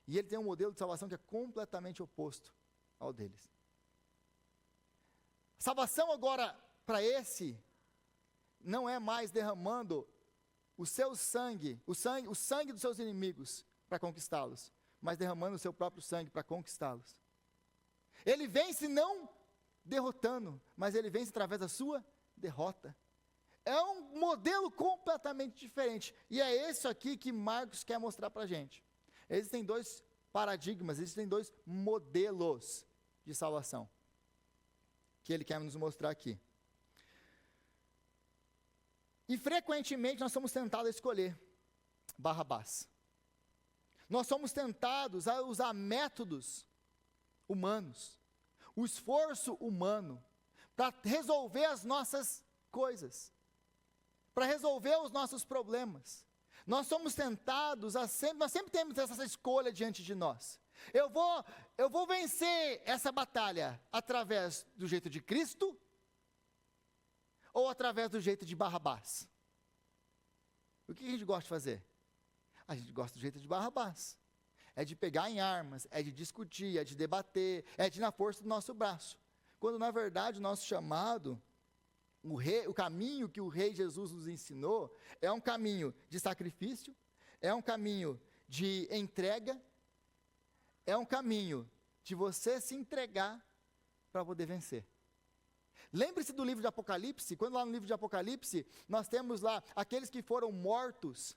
Speaker 1: E ele tem um modelo de salvação que é completamente oposto ao deles. Salvação agora, para esse, não é mais derramando o seu sangue, o sangue dos seus inimigos para conquistá-los, mas derramando o seu próprio sangue para conquistá-los. Ele vence não derrotando, mas ele vence através da sua derrota. É um modelo completamente diferente, e é isso aqui que Marcos quer mostrar para a gente. Existem dois paradigmas, existem dois modelos de salvação, que ele quer nos mostrar aqui. E frequentemente nós somos tentados a escolher Barrabás. Nós somos tentados a usar métodos humanos, o esforço humano, para resolver as nossas coisas, para resolver os nossos problemas. Nós somos tentados nós sempre temos essa escolha diante de nós. Eu vou vencer essa batalha através do jeito de Cristo, ou através do jeito de Barrabás? O que a gente gosta de fazer? A gente gosta do jeito de Barrabás. É de pegar em armas, é de discutir, é de debater, é de ir na força do nosso braço. Quando na verdade o nosso chamado, o caminho que o Rei Jesus nos ensinou, é um caminho de sacrifício, é um caminho de entrega, é um caminho de você se entregar para poder vencer. Lembre-se do livro de Apocalipse, quando lá no livro de Apocalipse, nós temos lá aqueles que foram mortos,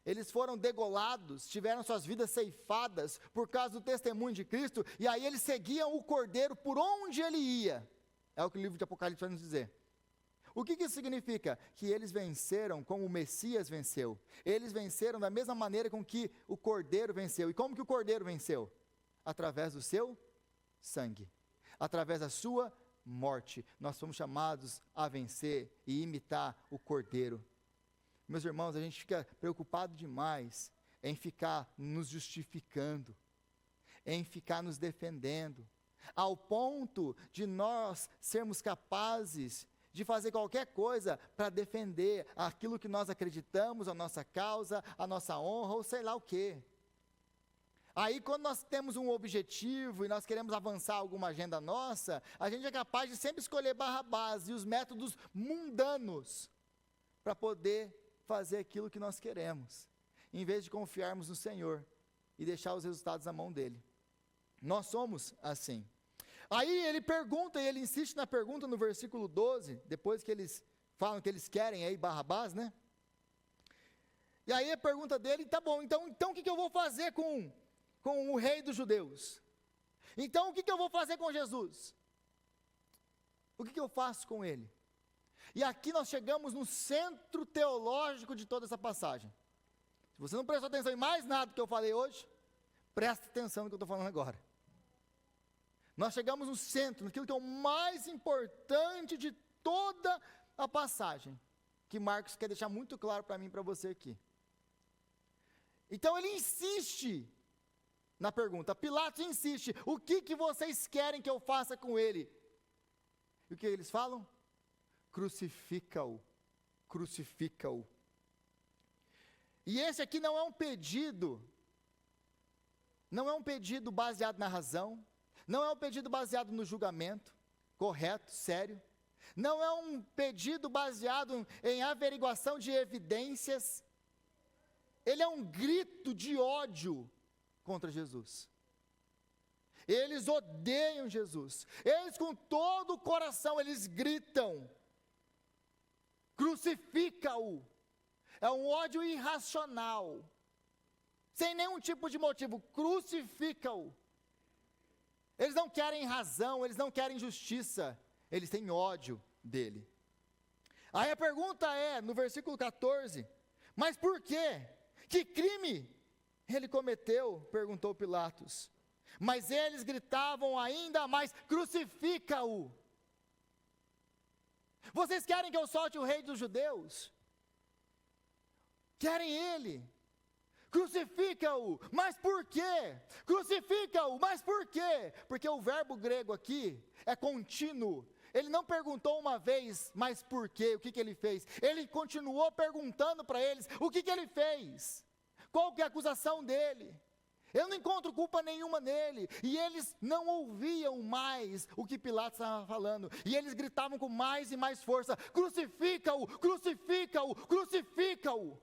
Speaker 1: eles foram degolados, tiveram suas vidas ceifadas por causa do testemunho de Cristo, e aí eles seguiam o Cordeiro por onde ele ia. É o que o livro de Apocalipse vai nos dizer. O que isso significa? Que eles venceram como o Messias venceu. Eles venceram da mesma maneira com que o Cordeiro venceu. E como que o Cordeiro venceu? Através do seu sangue. Através da sua morte. Nós fomos chamados a vencer e imitar o Cordeiro. Meus irmãos, a gente fica preocupado demais em ficar nos justificando, em ficar nos defendendo, ao ponto de nós sermos capazes de fazer qualquer coisa para defender aquilo que nós acreditamos, a nossa causa, a nossa honra, ou sei lá o quê. Aí quando nós temos um objetivo e nós queremos avançar alguma agenda nossa, a gente é capaz de sempre escolher Barrabás e os métodos mundanos para poder fazer aquilo que nós queremos, em vez de confiarmos no Senhor e deixar os resultados na mão dEle. Nós somos assim. Aí ele pergunta, e ele insiste na pergunta no versículo 12, depois que eles falam que eles querem aí Barrabás, né? E aí a pergunta dele, tá bom, então o que eu vou fazer com o rei dos judeus? Então o que eu vou fazer com Jesus? O que eu faço com ele? E aqui nós chegamos no centro teológico de toda essa passagem. Se você não prestou atenção em mais nada que eu falei hoje, presta atenção no que eu estou falando agora. Nós chegamos no centro, naquilo que é o mais importante de toda a passagem, que Marcos quer deixar muito claro para mim e para você aqui. Então ele insiste na pergunta, Pilatos insiste, o que vocês querem que eu faça com ele? E o que eles falam? Crucifica-o, crucifica-o. E esse aqui não é um pedido baseado na razão, não é um pedido baseado no julgamento, correto, sério, não é um pedido baseado em averiguação de evidências, ele é um grito de ódio contra Jesus. Eles odeiam Jesus, eles com todo o coração, eles gritam, crucifica-o. É um ódio irracional, sem nenhum tipo de motivo, crucifica-o. Eles não querem razão, eles não querem justiça, eles têm ódio dele. Aí a pergunta é, no versículo 14, mas por quê? Que crime ele cometeu? Perguntou Pilatos. Mas eles gritavam ainda mais, crucifica-o. Vocês querem que eu solte o rei dos judeus? Querem ele? Crucifica-o, mas por quê? Crucifica-o, mas por quê? Porque o verbo grego aqui é contínuo. Ele não perguntou uma vez, mas por quê? O que ele fez? Ele continuou perguntando para eles, o que ele fez? Qual que é a acusação dele? Eu não encontro culpa nenhuma nele. E eles não ouviam mais o que Pilatos estava falando. E eles gritavam com mais e mais força, crucifica-o, crucifica-o, crucifica-o.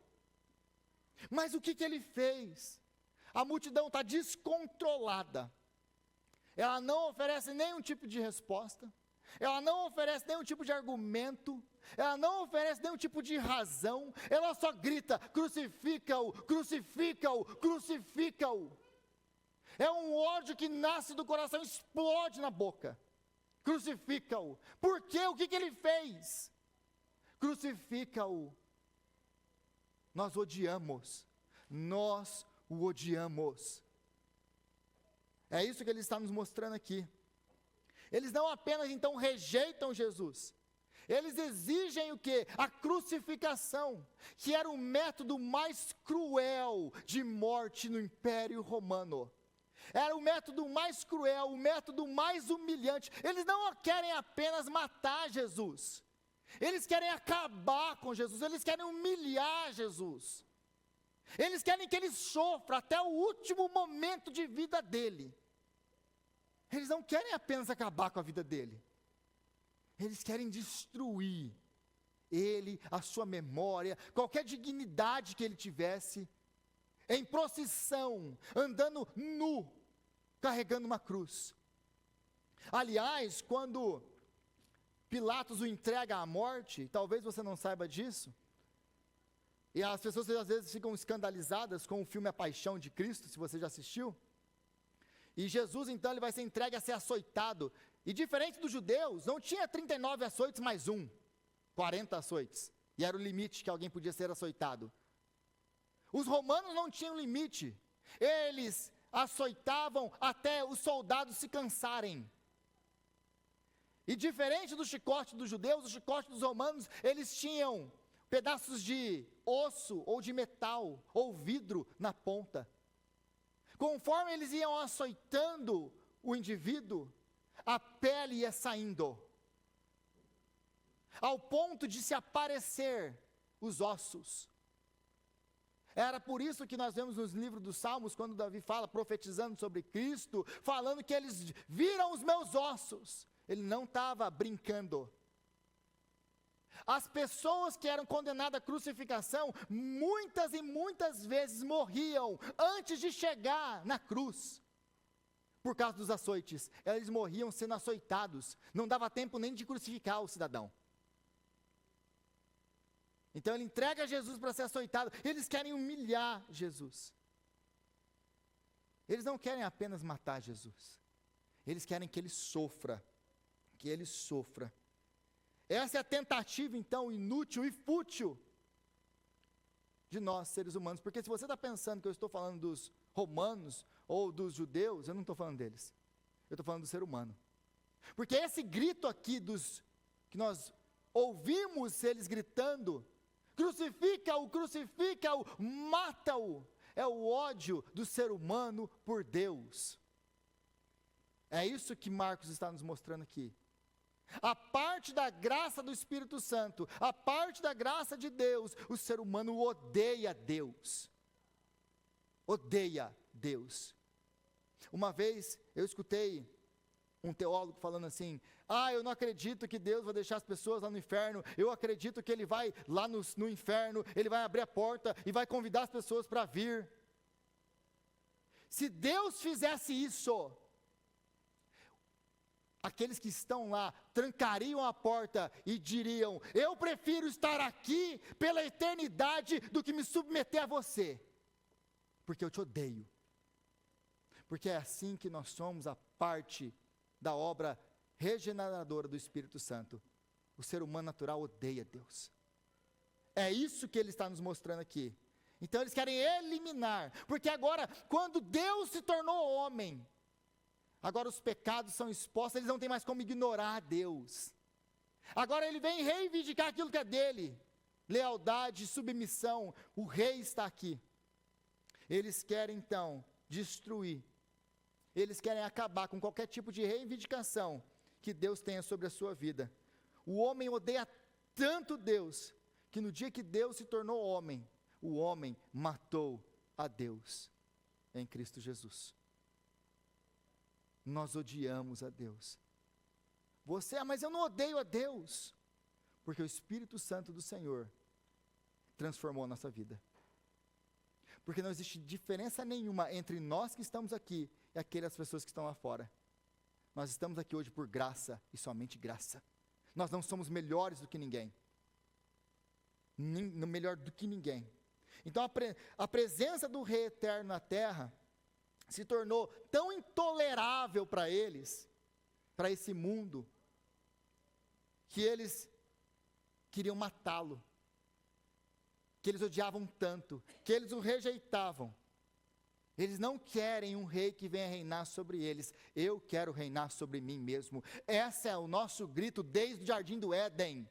Speaker 1: Mas o que ele fez? A multidão está descontrolada. Ela não oferece nenhum tipo de resposta. Ela não oferece nenhum tipo de argumento. Ela não oferece nenhum tipo de razão. Ela só grita, crucifica-o, crucifica-o, crucifica-o. É um ódio que nasce do coração, explode na boca. Crucifica-o. Por quê? O que ele fez? Crucifica-o. Nós odiamos, nós o odiamos. É isso que ele está nos mostrando aqui. Eles não apenas então rejeitam Jesus, eles exigem o quê? A crucificação, que era o método mais cruel de morte no Império Romano. Era o método mais cruel, o método mais humilhante. Eles não querem apenas matar Jesus, Eles querem acabar com Jesus, eles querem humilhar Jesus. Eles querem que ele sofra até o último momento de vida dele. Eles não querem apenas acabar com a vida dele. Eles querem destruir ele, a sua memória, qualquer dignidade que ele tivesse, em procissão, andando nu, carregando uma cruz. Aliás, quando Pilatos o entrega à morte, talvez você não saiba disso, e as pessoas às vezes ficam escandalizadas com o filme A Paixão de Cristo, se você já assistiu, e Jesus então ele vai ser entregue a ser açoitado, e diferente dos judeus, não tinha 39 açoites mais 40 açoites, e era o limite que alguém podia ser açoitado. Os romanos não tinham limite, eles açoitavam até os soldados se cansarem. E diferente do chicote dos judeus, o chicote dos romanos, eles tinham pedaços de osso, ou de metal, ou vidro na ponta. Conforme eles iam açoitando o indivíduo, a pele ia saindo, ao ponto de se aparecer os ossos. Era por isso que nós vemos nos livros dos Salmos, quando Davi fala, profetizando sobre Cristo, falando que eles viram os meus ossos. Ele não estava brincando. As pessoas que eram condenadas à crucificação, muitas e muitas vezes morriam antes de chegar na cruz, por causa dos açoites. Eles morriam sendo açoitados, não dava tempo nem de crucificar o cidadão. Então ele entrega Jesus para ser açoitado. Eles querem humilhar Jesus. Eles não querem apenas matar Jesus, eles querem que ele sofra. Que ele sofra. Essa é a tentativa, então, inútil e fútil de nós, seres humanos. Porque se você está pensando que eu estou falando dos romanos ou dos judeus, eu não estou falando deles. Eu estou falando do ser humano. Porque esse grito aqui que nós ouvimos eles gritando, crucifica-o, crucifica-o, mata-o, é o ódio do ser humano por Deus. É isso que Marcos está nos mostrando aqui. A parte da graça do Espírito Santo, a parte da graça de Deus, o ser humano odeia Deus. Odeia Deus. Uma vez eu escutei um teólogo falando assim: eu não acredito que Deus vai deixar as pessoas lá no inferno, eu acredito que Ele vai lá no inferno, Ele vai abrir a porta e vai convidar as pessoas para vir. Se Deus fizesse isso, aqueles que estão lá trancariam a porta e diriam: eu prefiro estar aqui pela eternidade do que me submeter a você, porque eu te odeio. Porque é assim que nós somos a parte da obra regeneradora do Espírito Santo. O ser humano natural odeia Deus. É isso que ele está nos mostrando aqui. Então eles querem eliminar, porque agora, quando Deus se tornou homem, agora os pecados são expostos, eles não têm mais como ignorar Deus. Agora ele vem reivindicar aquilo que é dele. Lealdade, submissão, o rei está aqui. Eles querem então destruir. Eles querem acabar com qualquer tipo de reivindicação que Deus tenha sobre a sua vida. O homem odeia tanto Deus, que no dia que Deus se tornou homem, o homem matou a Deus em Cristo Jesus. Nós odiamos a Deus. Mas eu não odeio a Deus, porque o Espírito Santo do Senhor transformou a nossa vida. Porque não existe diferença nenhuma entre nós que estamos aqui e aquelas pessoas que estão lá fora. Nós estamos aqui hoje por graça e somente graça. Nós não somos melhores do que ninguém. Melhor do que ninguém. Então a presença do Rei Eterno na terra se tornou tão intolerável para eles, para esse mundo, que eles queriam matá-lo, que eles odiavam tanto, que eles o rejeitavam. Eles não querem um rei que venha reinar sobre eles. Eu quero reinar sobre mim mesmo. Esse é o nosso grito desde o Jardim do Éden.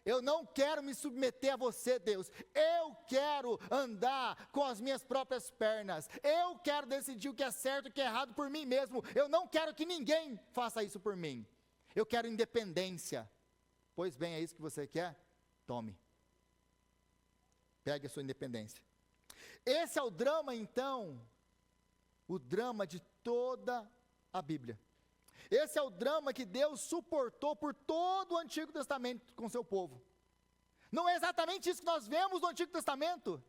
Speaker 1: Eu não quero me submeter a você, Deus. Eu quero andar com as minhas próprias pernas. Eu quero decidir o que é certo e o que é errado por mim mesmo. Eu não quero que ninguém faça isso por mim. Eu quero independência. Pois bem, é isso que você quer? Tome. Pegue a sua independência. Esse é o drama, então, o drama de toda a Bíblia. Esse é o drama que Deus suportou por todo o Antigo Testamento com seu povo. Não é exatamente isso que nós vemos no Antigo Testamento?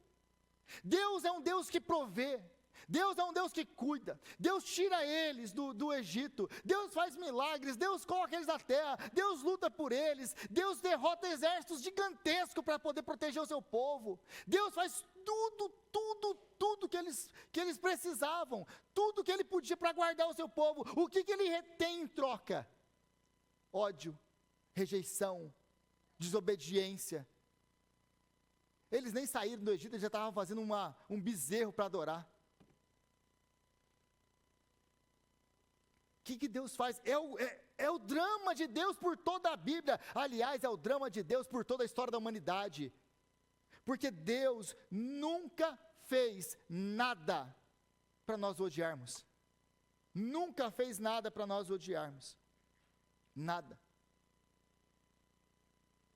Speaker 1: Deus é um Deus que provê. Deus é um Deus que cuida. Deus tira eles do Egito. Deus faz milagres. Deus coloca eles na terra. Deus luta por eles. Deus derrota exércitos gigantescos para poder proteger o seu povo. Deus faz tudo que eles precisavam. Tudo que ele podia para guardar o seu povo. O que ele retém em troca? Ódio, rejeição, desobediência. Eles nem saíram do Egito, eles já estavam fazendo um bezerro para adorar. O que Deus faz? É o drama de Deus por toda a Bíblia. Aliás, é o drama de Deus por toda a história da humanidade. Porque Deus nunca fez nada para nós odiarmos. Nunca fez nada para nós odiarmos. Nada.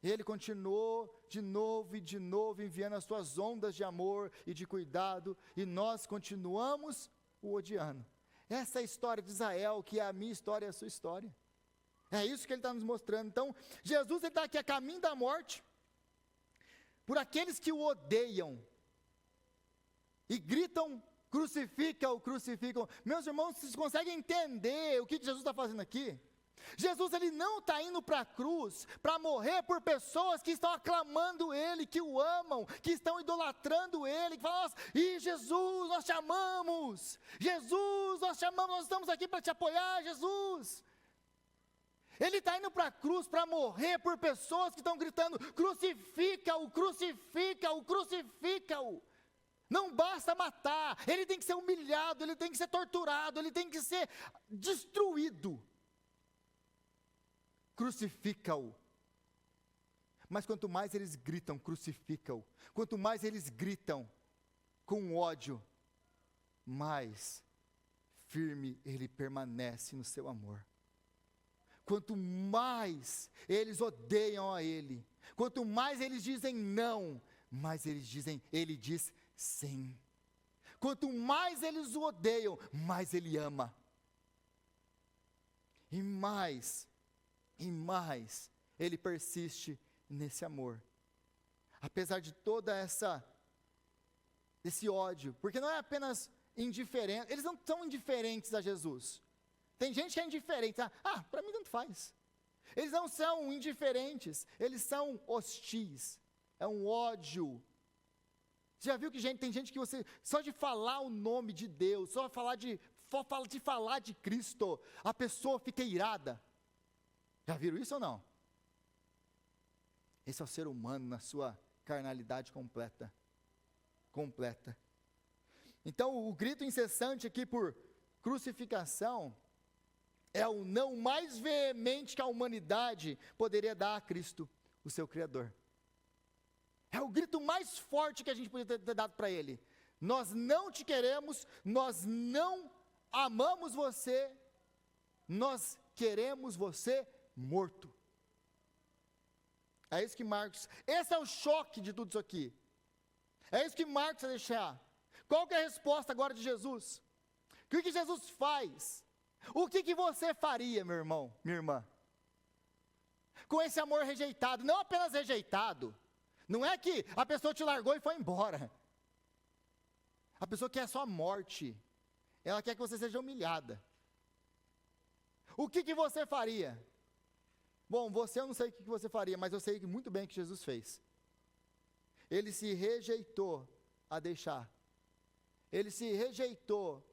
Speaker 1: Ele continuou de novo e de novo enviando as suas ondas de amor e de cuidado, e nós continuamos o odiando. Essa é a história de Israel, que é a minha história e a sua história. É isso que ele está nos mostrando. Então, Jesus está aqui a caminho da morte, por aqueles que o odeiam, e gritam, crucifica-o, crucificam. Meus irmãos, vocês conseguem entender o que Jesus está fazendo aqui? Jesus, ele não está indo para a cruz para morrer por pessoas que estão aclamando ele, que o amam, que estão idolatrando ele, que falam, Jesus, nós te amamos, Jesus, nós te amamos, nós estamos aqui para te apoiar, Jesus. Ele está indo para a cruz para morrer por pessoas que estão gritando, crucifica-o, crucifica-o, crucifica-o. Não basta matar, ele tem que ser humilhado, ele tem que ser torturado, ele tem que ser destruído. Crucifica-o. Mas quanto mais eles gritam, crucifica-o, quanto mais eles gritam com ódio, mais firme ele permanece no seu amor. Quanto mais eles odeiam a ele, quanto mais eles dizem não, mais ele diz sim. Quanto mais eles o odeiam, mais ele ama. E mais ele persiste nesse amor. Apesar de toda esse ódio, porque não é apenas indiferente, eles não são indiferentes a Jesus. Tem gente que é indiferente, para mim tanto faz. Eles não são indiferentes, eles são hostis, é um ódio. Você já viu que tem gente que só de falar o nome de Deus, só de falar de Cristo, a pessoa fica irada. Já viram isso ou não? Esse é o ser humano na sua carnalidade completa. Então, o grito incessante aqui por crucificação é o não mais veemente que a humanidade poderia dar a Cristo, o seu Criador. É o grito mais forte que a gente poderia ter dado para Ele. Nós não te queremos, nós não amamos você, nós queremos você morto. É isso que esse é o choque de tudo isso aqui. É isso que Marcos vai deixar. Qual que é a resposta agora de Jesus? O que Jesus faz? O que você faria, meu irmão, minha irmã? Com esse amor rejeitado, não apenas rejeitado. Não é que a pessoa te largou e foi embora. A pessoa quer a sua morte. Ela quer que você seja humilhada. O que você faria? Bom, eu não sei o que você faria, mas eu sei muito bem o que Jesus fez. Ele se rejeitou a deixar. Ele se rejeitou.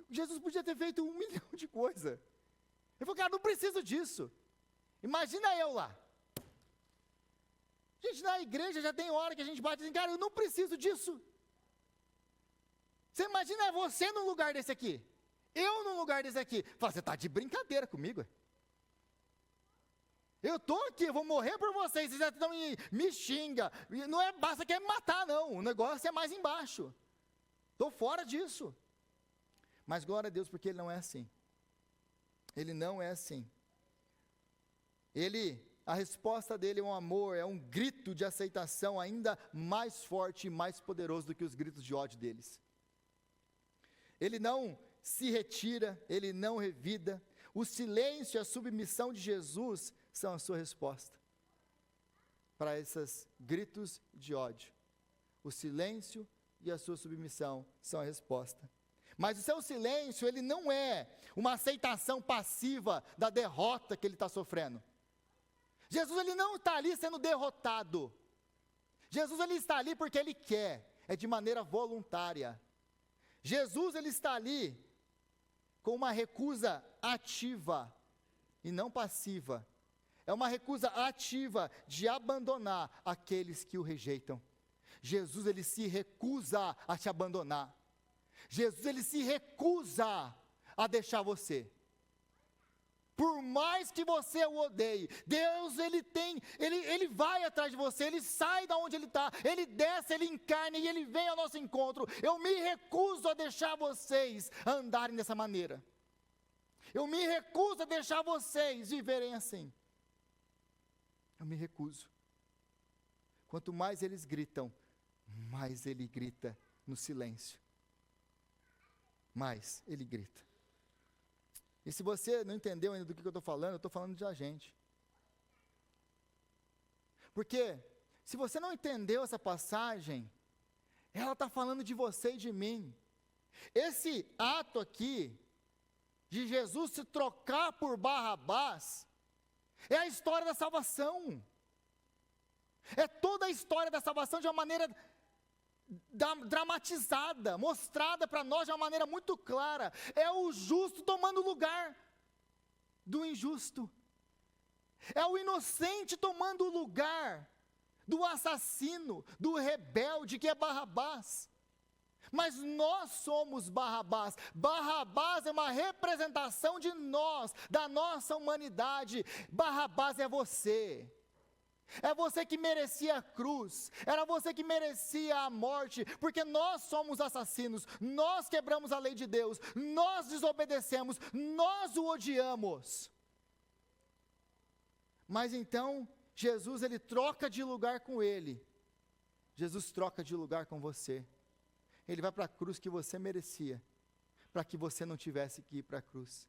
Speaker 1: Jesus podia ter feito 1 milhão de coisas. Ele falou, cara, não preciso disso. Imagina eu lá. Gente, na igreja já tem hora que a gente bate e diz, cara, eu não preciso disso. Você imagina você num lugar desse aqui. Eu num lugar desse aqui. Fala, você está de brincadeira comigo? Eu estou aqui, eu vou morrer por vocês. Vocês já estão me xinga. Não é basta quer me matar, não. O negócio é mais embaixo. Estou fora disso. Mas glória a Deus, porque Ele não é assim. Ele não é assim. Ele a resposta dele é um amor, é um grito de aceitação ainda mais forte e mais poderoso do que os gritos de ódio deles. Ele não se retira, ele não revida. O silêncio e a submissão de Jesus são a sua resposta para esses gritos de ódio. O silêncio e a sua submissão são a resposta. Mas o seu silêncio, ele não é uma aceitação passiva da derrota que ele está sofrendo. Jesus, ele não está ali sendo derrotado. Jesus, ele está ali porque ele quer, é de maneira voluntária. Jesus, ele está ali com uma recusa ativa e não passiva. É uma recusa ativa de abandonar aqueles que o rejeitam. Jesus, ele se recusa a te abandonar. Jesus, ele se recusa a deixar você. Por mais que você o odeie, Deus, ele vai atrás de você, ele sai da onde ele está, ele desce, ele encarna e ele vem ao nosso encontro. Eu me recuso a deixar vocês andarem dessa maneira. Eu me recuso a deixar vocês viverem assim. Eu me recuso. Quanto mais eles gritam, mais ele grita no silêncio. Mais ele grita. E se você não entendeu ainda do que eu estou falando, eu estou falando de a gente. Porque, se você não entendeu essa passagem, ela está falando de você e de mim. Esse ato aqui, de Jesus se trocar por Barrabás, é a história da salvação. É toda a história da salvação de uma maneira dramatizada, mostrada para nós de uma maneira muito clara. É o justo tomando o lugar do injusto. É o inocente tomando o lugar do assassino, do rebelde que é Barrabás. Mas nós somos Barrabás. Barrabás é uma representação de nós, da nossa humanidade. Barrabás é você. É você que merecia a cruz, era você que merecia a morte, porque nós somos assassinos, nós quebramos a lei de Deus, nós desobedecemos, nós o odiamos. Mas então, Jesus, ele troca de lugar com ele, Jesus troca de lugar com você, ele vai para a cruz que você merecia, para que você não tivesse que ir para a cruz.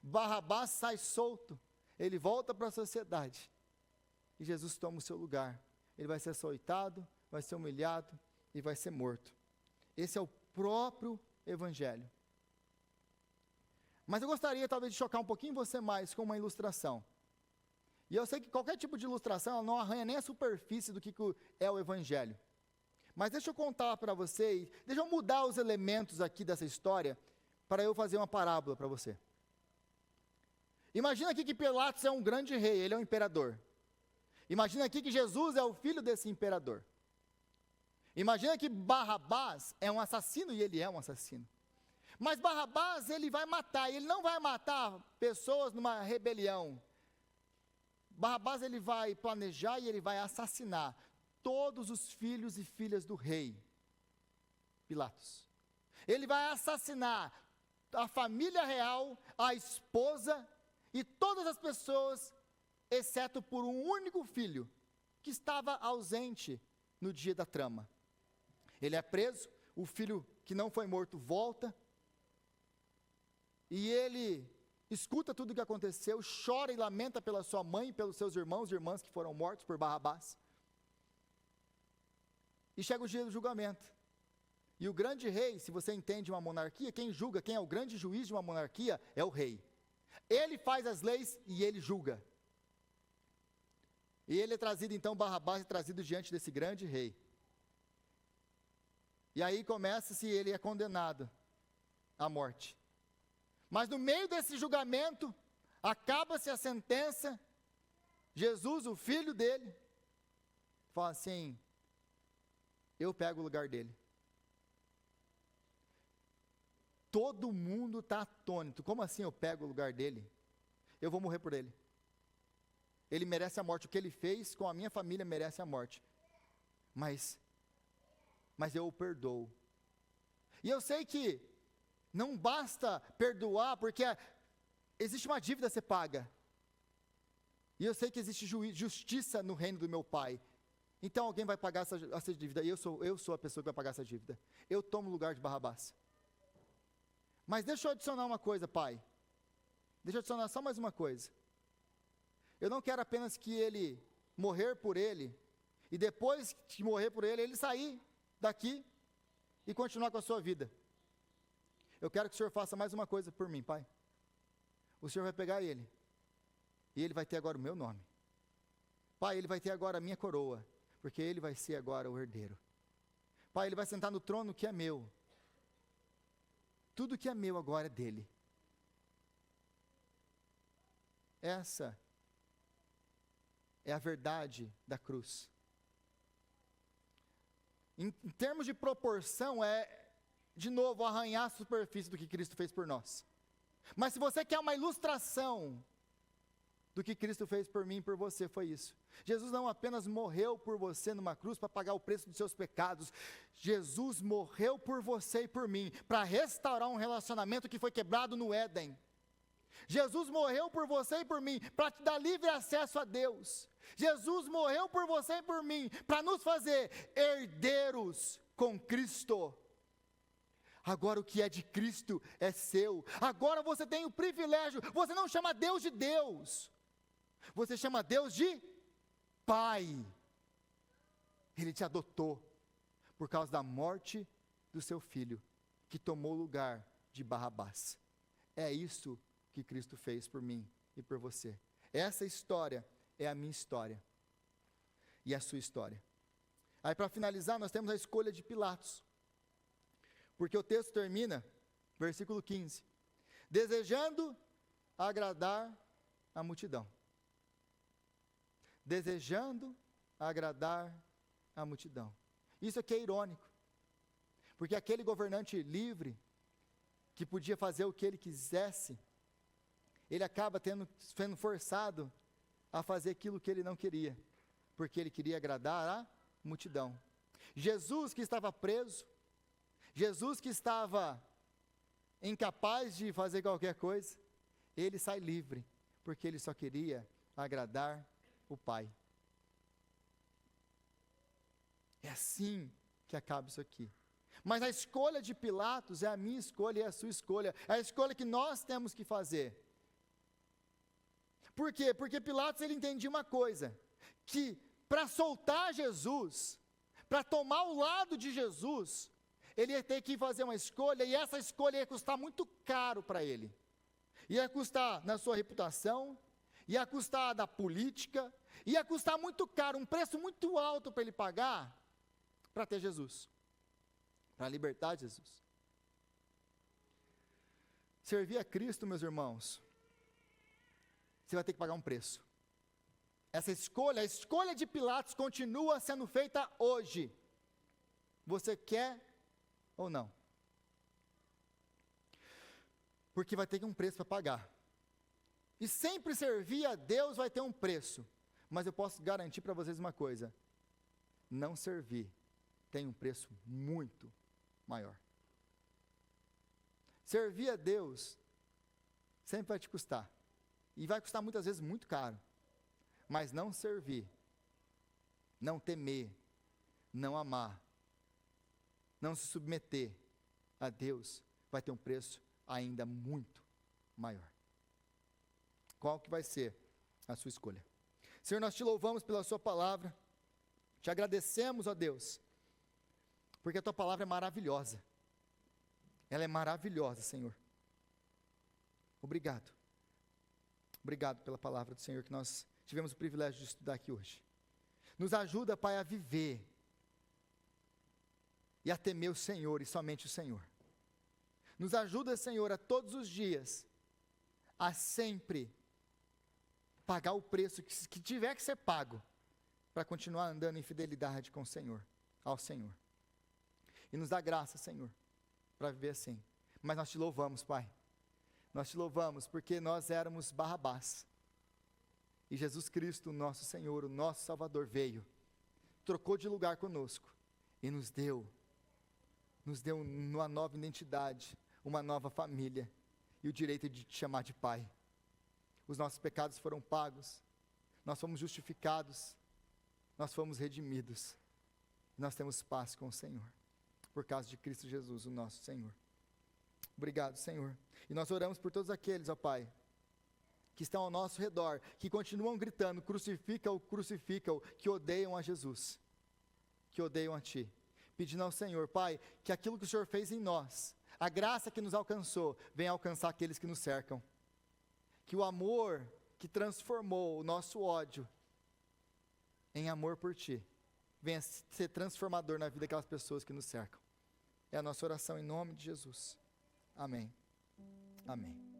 Speaker 1: Barrabás sai solto, ele volta para a sociedade, e Jesus toma o seu lugar. Ele vai ser açoitado, vai ser humilhado e vai ser morto. Esse é o próprio Evangelho. Mas eu gostaria talvez de chocar um pouquinho você mais com uma ilustração. E eu sei que qualquer tipo de ilustração ela não arranha nem a superfície do que é o Evangelho. Mas deixa eu contar para vocês, deixa eu mudar os elementos aqui dessa história, para eu fazer uma parábola para você. Imagina aqui que Pilatos é um grande rei, ele é um imperador. Imagina aqui que Jesus é o filho desse imperador. Imagina que Barrabás é um assassino, e ele é um assassino. Mas Barrabás, ele vai matar, ele não vai matar pessoas numa rebelião. Barrabás, ele vai planejar e ele vai assassinar todos os filhos e filhas do rei Pilatos. Ele vai assassinar a família real, a esposa e todas as pessoas, exceto por um único filho, que estava ausente no dia da trama. Ele é preso, o filho que não foi morto volta, e ele escuta tudo o que aconteceu, chora e lamenta pela sua mãe e pelos seus irmãos e irmãs que foram mortos por Barrabás. E chega o dia do julgamento. E o grande rei, se você entende uma monarquia, quem julga, quem é o grande juiz de uma monarquia, é o rei. Ele faz as leis e ele julga. E ele é trazido, então, Barrabás é trazido diante desse grande rei. E aí começa-se, ele é condenado à morte. Mas no meio desse julgamento, acaba-se a sentença, Jesus, o filho dele, fala assim, eu pego o lugar dele. Todo mundo está atônito, como assim eu pego o lugar dele? Eu vou morrer por ele. Ele merece a morte, o que ele fez com a minha família merece a morte. Mas eu o perdoo. E eu sei que não basta perdoar, porque existe uma dívida a ser paga. E eu sei que existe justiça no reino do meu Pai. Então alguém vai pagar essa dívida, e eu sou a pessoa que vai pagar essa dívida. Eu tomo o lugar de Barrabás. Mas deixa eu adicionar uma coisa, Pai. Deixa eu adicionar só mais uma coisa. Eu não quero apenas que ele morrer por ele, e depois de morrer por ele, ele sair daqui e continuar com a sua vida. Eu quero que o Senhor faça mais uma coisa por mim, Pai. O Senhor vai pegar ele, e ele vai ter agora o meu nome. Pai, ele vai ter agora a minha coroa, porque ele vai ser agora o herdeiro. Pai, ele vai sentar no trono que é meu. Tudo que é meu agora é dele. Essa é a verdade da cruz. Em termos de proporção, de novo, arranhar a superfície do que Cristo fez por nós. Mas se você quer uma ilustração do que Cristo fez por mim e por você, foi isso. Jesus não apenas morreu por você numa cruz para pagar o preço dos seus pecados. Jesus morreu por você e por mim para restaurar um relacionamento que foi quebrado no Éden. Jesus morreu por você e por mim para te dar livre acesso a Deus. Jesus morreu por você e por mim para nos fazer herdeiros com Cristo. Agora o que é de Cristo é seu. Agora você tem o privilégio. Você não chama Deus de Deus. Você chama Deus de Pai. Ele te adotou por causa da morte do seu filho, que tomou o lugar de Barrabás. É isso que Cristo fez por mim e por você. Essa história é a minha história e a sua história. Aí, para finalizar, nós temos a escolha de Pilatos, porque o texto termina, versículo 15, desejando agradar a multidão. Desejando agradar a multidão. Isso aqui é irônico, porque aquele governante livre, que podia fazer o que ele quisesse, ele acaba sendo forçado a fazer aquilo que ele não queria, porque ele queria agradar a multidão. Jesus, que estava preso, Jesus, que estava incapaz de fazer qualquer coisa, ele sai livre, porque ele só queria agradar o Pai. É assim que acaba isso aqui. Mas a escolha de Pilatos é a minha escolha e a sua escolha, é a escolha que nós temos que fazer. Por quê? Porque Pilatos ele entendia uma coisa, que para soltar Jesus, para tomar o lado de Jesus, ele ia ter que fazer uma escolha, e essa escolha ia custar muito caro para ele. Ia custar na sua reputação, ia custar da política, ia custar muito caro, um preço muito alto para ele pagar, para ter Jesus, para libertar Jesus. Servir a Cristo, meus irmãos, você vai ter que pagar um preço. Essa escolha, a escolha de Pilatos continua sendo feita hoje. Você quer ou não? Porque vai ter um preço para pagar. E sempre servir a Deus vai ter um preço. Mas eu posso garantir para vocês uma coisa: não servir tem um preço muito maior. Servir a Deus sempre vai te custar. E vai custar muitas vezes muito caro. Mas não servir, não temer, não amar, não se submeter a Deus, vai ter um preço ainda muito maior. Qual que vai ser a sua escolha? Senhor, nós te louvamos pela sua palavra, te agradecemos, ó Deus, porque a tua palavra é maravilhosa. Ela é maravilhosa, Senhor. Obrigado. Obrigado pela palavra do Senhor que nós tivemos o privilégio de estudar aqui hoje. Nos ajuda, Pai, a viver e a temer o Senhor e somente o Senhor. Nos ajuda, Senhor, a todos os dias, a sempre pagar o preço que tiver que ser pago, para continuar andando em fidelidade com o Senhor, ao Senhor. E nos dá graça, Senhor, para viver assim. Mas nós te louvamos, Pai. Nós te louvamos porque nós éramos Barrabás. E Jesus Cristo, o nosso Senhor, o nosso Salvador, veio, trocou de lugar conosco e nos deu uma nova identidade, uma nova família e o direito de te chamar de Pai. Os nossos pecados foram pagos, nós fomos justificados, nós fomos redimidos, nós temos paz com o Senhor, por causa de Cristo Jesus, o nosso Senhor. Obrigado, Senhor. E nós oramos por todos aqueles, ó Pai, que estão ao nosso redor, que continuam gritando, crucifica-o, crucifica-o, que odeiam a Jesus, que odeiam a Ti. Pedindo ao Senhor, Pai, que aquilo que o Senhor fez em nós, a graça que nos alcançou, venha alcançar aqueles que nos cercam. Que o amor que transformou o nosso ódio em amor por Ti, venha ser transformador na vida daquelas pessoas que nos cercam. É a nossa oração em nome de Jesus. Amém. Amém.